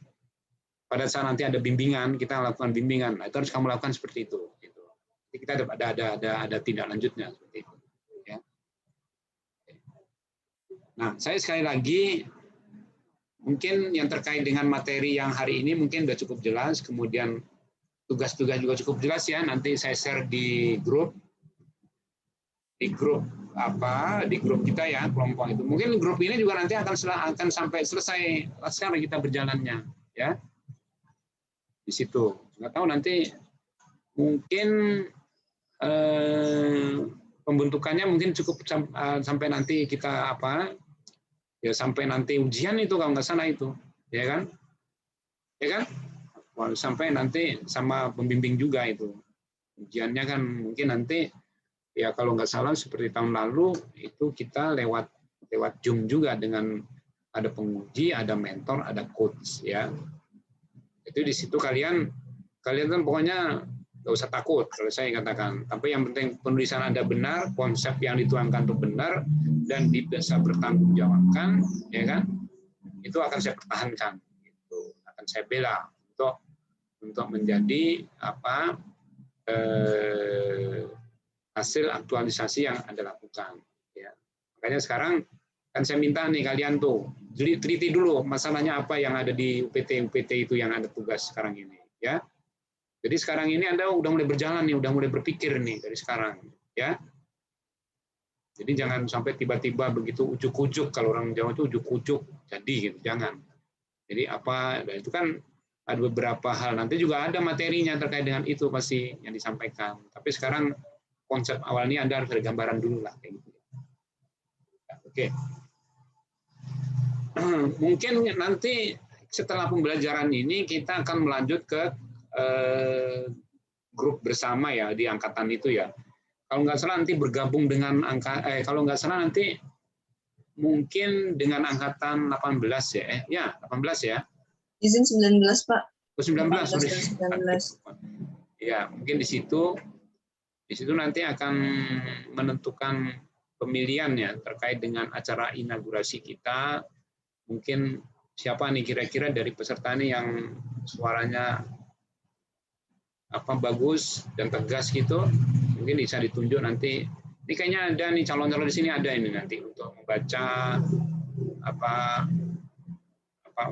Pada saat nanti ada bimbingan, kita lakukan bimbingan. Nah, itu harus kamu lakukan seperti itu gitu. Jadi kita ada tindak lanjutnya seperti itu ya. Nah, saya sekali lagi mungkin yang terkait dengan materi yang hari ini mungkin sudah cukup jelas, kemudian tugas-tugas juga cukup jelas ya. Nanti saya share di grup kita ya, kelompok itu. Mungkin grup ini juga nanti akan sampai selesai sekarang kita berjalannya ya. Di situ. Nggak tahu nanti mungkin pembentukannya mungkin cukup sampai nanti kita ya sampai nanti ujian itu kalau nggak salah itu, ya kan? Sampai nanti sama pembimbing juga itu. Ujiannya kan mungkin nanti ya kalau nggak salah seperti tahun lalu itu kita lewat Zoom juga dengan ada penguji, ada mentor, ada coach ya. Itu di situ kalian kan pokoknya nggak usah takut kalau saya katakan. Tapi yang penting penulisan Anda benar, konsep yang dituangkan itu benar, dan bisa bertanggungjawabkan, ya kan? Itu akan saya pertahankan, gitu. Akan saya bela untuk menjadi hasil aktualisasi yang Anda lakukan. Ya. Makanya sekarang kan saya minta nih kalian tuh, jadi teliti dulu masalahnya apa yang ada di UPT itu yang ada tugas sekarang ini, ya. Jadi sekarang ini Anda udah mulai berjalan nih, udah mulai berpikir nih dari sekarang, ya. Jadi jangan sampai tiba-tiba begitu ujuk-ujuk, kalau orang Jawa itu ujuk-ujuk jadi gitu, jangan. Jadi dan itu kan ada beberapa hal, nanti juga ada materinya terkait dengan itu pasti yang disampaikan. Tapi sekarang konsep awalnya Anda harus ada gambaran dulu lah kayak gitu. Oke. Mungkin nanti setelah pembelajaran ini kita akan melanjut ke grup bersama ya di angkatan itu ya. Kalau nggak salah nanti bergabung dengan kalau nggak salah nanti mungkin dengan angkatan 18 ya. Ya, 18 ya. Izin 19, Pak. Oh, 19. 19. Ya, mungkin di situ nanti akan menentukan pemilihan ya terkait dengan acara inaugurasi kita. Mungkin siapa nih kira-kira dari peserta nih yang suaranya bagus dan tegas gitu, mungkin bisa ditunjuk nanti. Ini kayaknya ada nih calon-calon di sini ada ini nanti untuk membaca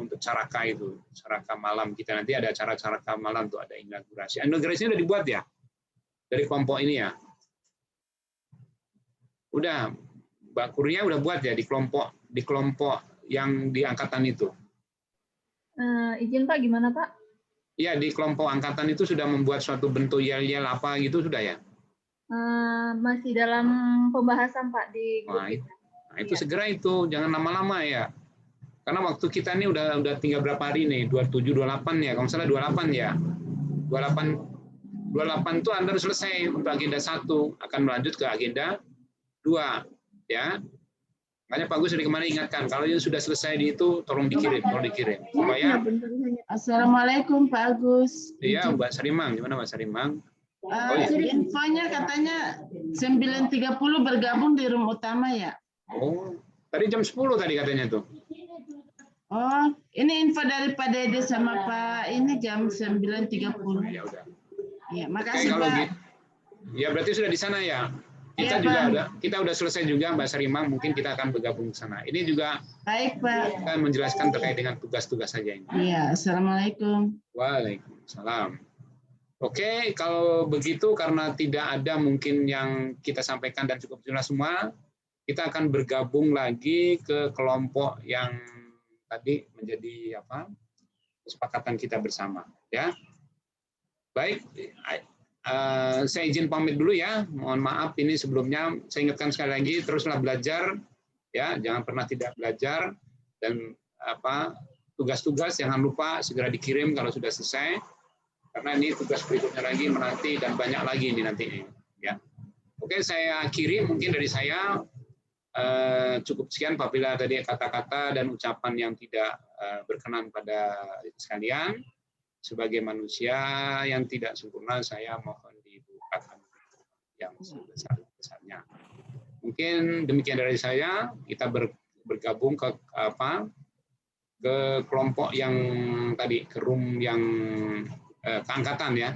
untuk caraka itu, caraka malam kita nanti ada acara caraka malam tuh, ada inaugurasi. Inaugurasinya udah dibuat ya dari kelompok ini ya. Udah, Mbak Kurnia udah buat ya di kelompok yang di angkatan itu. Izin Pak, gimana Pak? Ya, di kelompok angkatan itu sudah membuat suatu bentuk yel-yel apa gitu sudah ya? Masih dalam pembahasan Pak di grup kita. Nah, itu segera itu, jangan lama-lama ya. Karena waktu kita ini udah tinggal berapa hari nih? 27, 28 ya, kalau salah 28 ya. 28 itu Anda harus selesai untuk agenda 1, akan melanjut ke agenda 2 ya. Makanya Pak Gus dari kemarin ingatkan, kalau yang sudah selesai di itu tolong dikirim supaya. Assalamualaikum Pak Agus. Iya, Mbak Sarimang, gimana Mbak Sarimang? Infonya katanya 9.30 bergabung di room utama ya. Oh, tadi jam 10 tadi katanya tuh. Oh, ini info dari Pak Dede sama Pak ini jam 9.30. Ya udah. Ya, makasih Pak. Gitu, ya berarti sudah di sana ya. Kita udah selesai juga Mbak Sarimang, mungkin kita akan bergabung ke sana. Ini juga baik Pak. Kita menjelaskan terkait dengan tugas-tugas saja ini. Iya, Assalamualaikum. Waalaikumsalam. Oke, kalau begitu karena tidak ada mungkin yang kita sampaikan dan cukup jelas semua, kita akan bergabung lagi ke kelompok yang tadi menjadi kesepakatan kita bersama, ya. Baik, saya izin pamit dulu ya. Mohon maaf ini sebelumnya. Saya ingatkan sekali lagi, teruslah belajar, ya, jangan pernah tidak belajar, dan tugas-tugas jangan lupa segera dikirim kalau sudah selesai, karena ini tugas berikutnya lagi menanti dan banyak lagi ini nanti. Ya. Oke, saya akhiri mungkin dari saya. Cukup sekian apabila tadi kata-kata dan ucapan yang tidak berkenan pada sekalian. Sebagai manusia yang tidak sempurna, saya mohon dibukakan yang sebesar-besarnya. Mungkin demikian dari saya. Kita bergabung ke kelompok yang tadi, ke room yang keangkatan ya,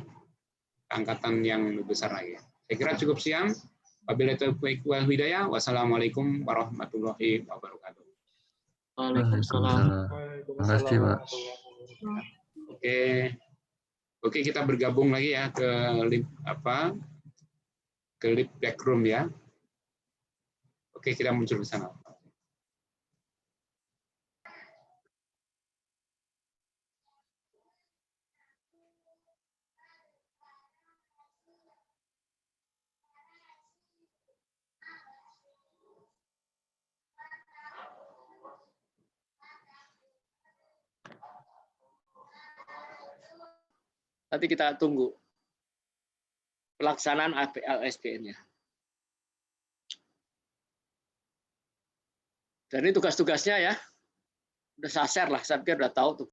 keangkatan yang lebih besar lagi. Saya kira cukup siang. Wabillahi taufiq wal hidayah. Wassalamualaikum warahmatullahi wabarakatuh. Waalaikumsalam. Terima kasih, Pak. Oke, kita bergabung lagi ya ke lip back room ya. Oke, kita muncul di sana. Nanti kita tunggu pelaksanaan APLSBN-nya. Dan ini tugas-tugasnya ya, udah saya share lah, saya pikir udah tahu tuh.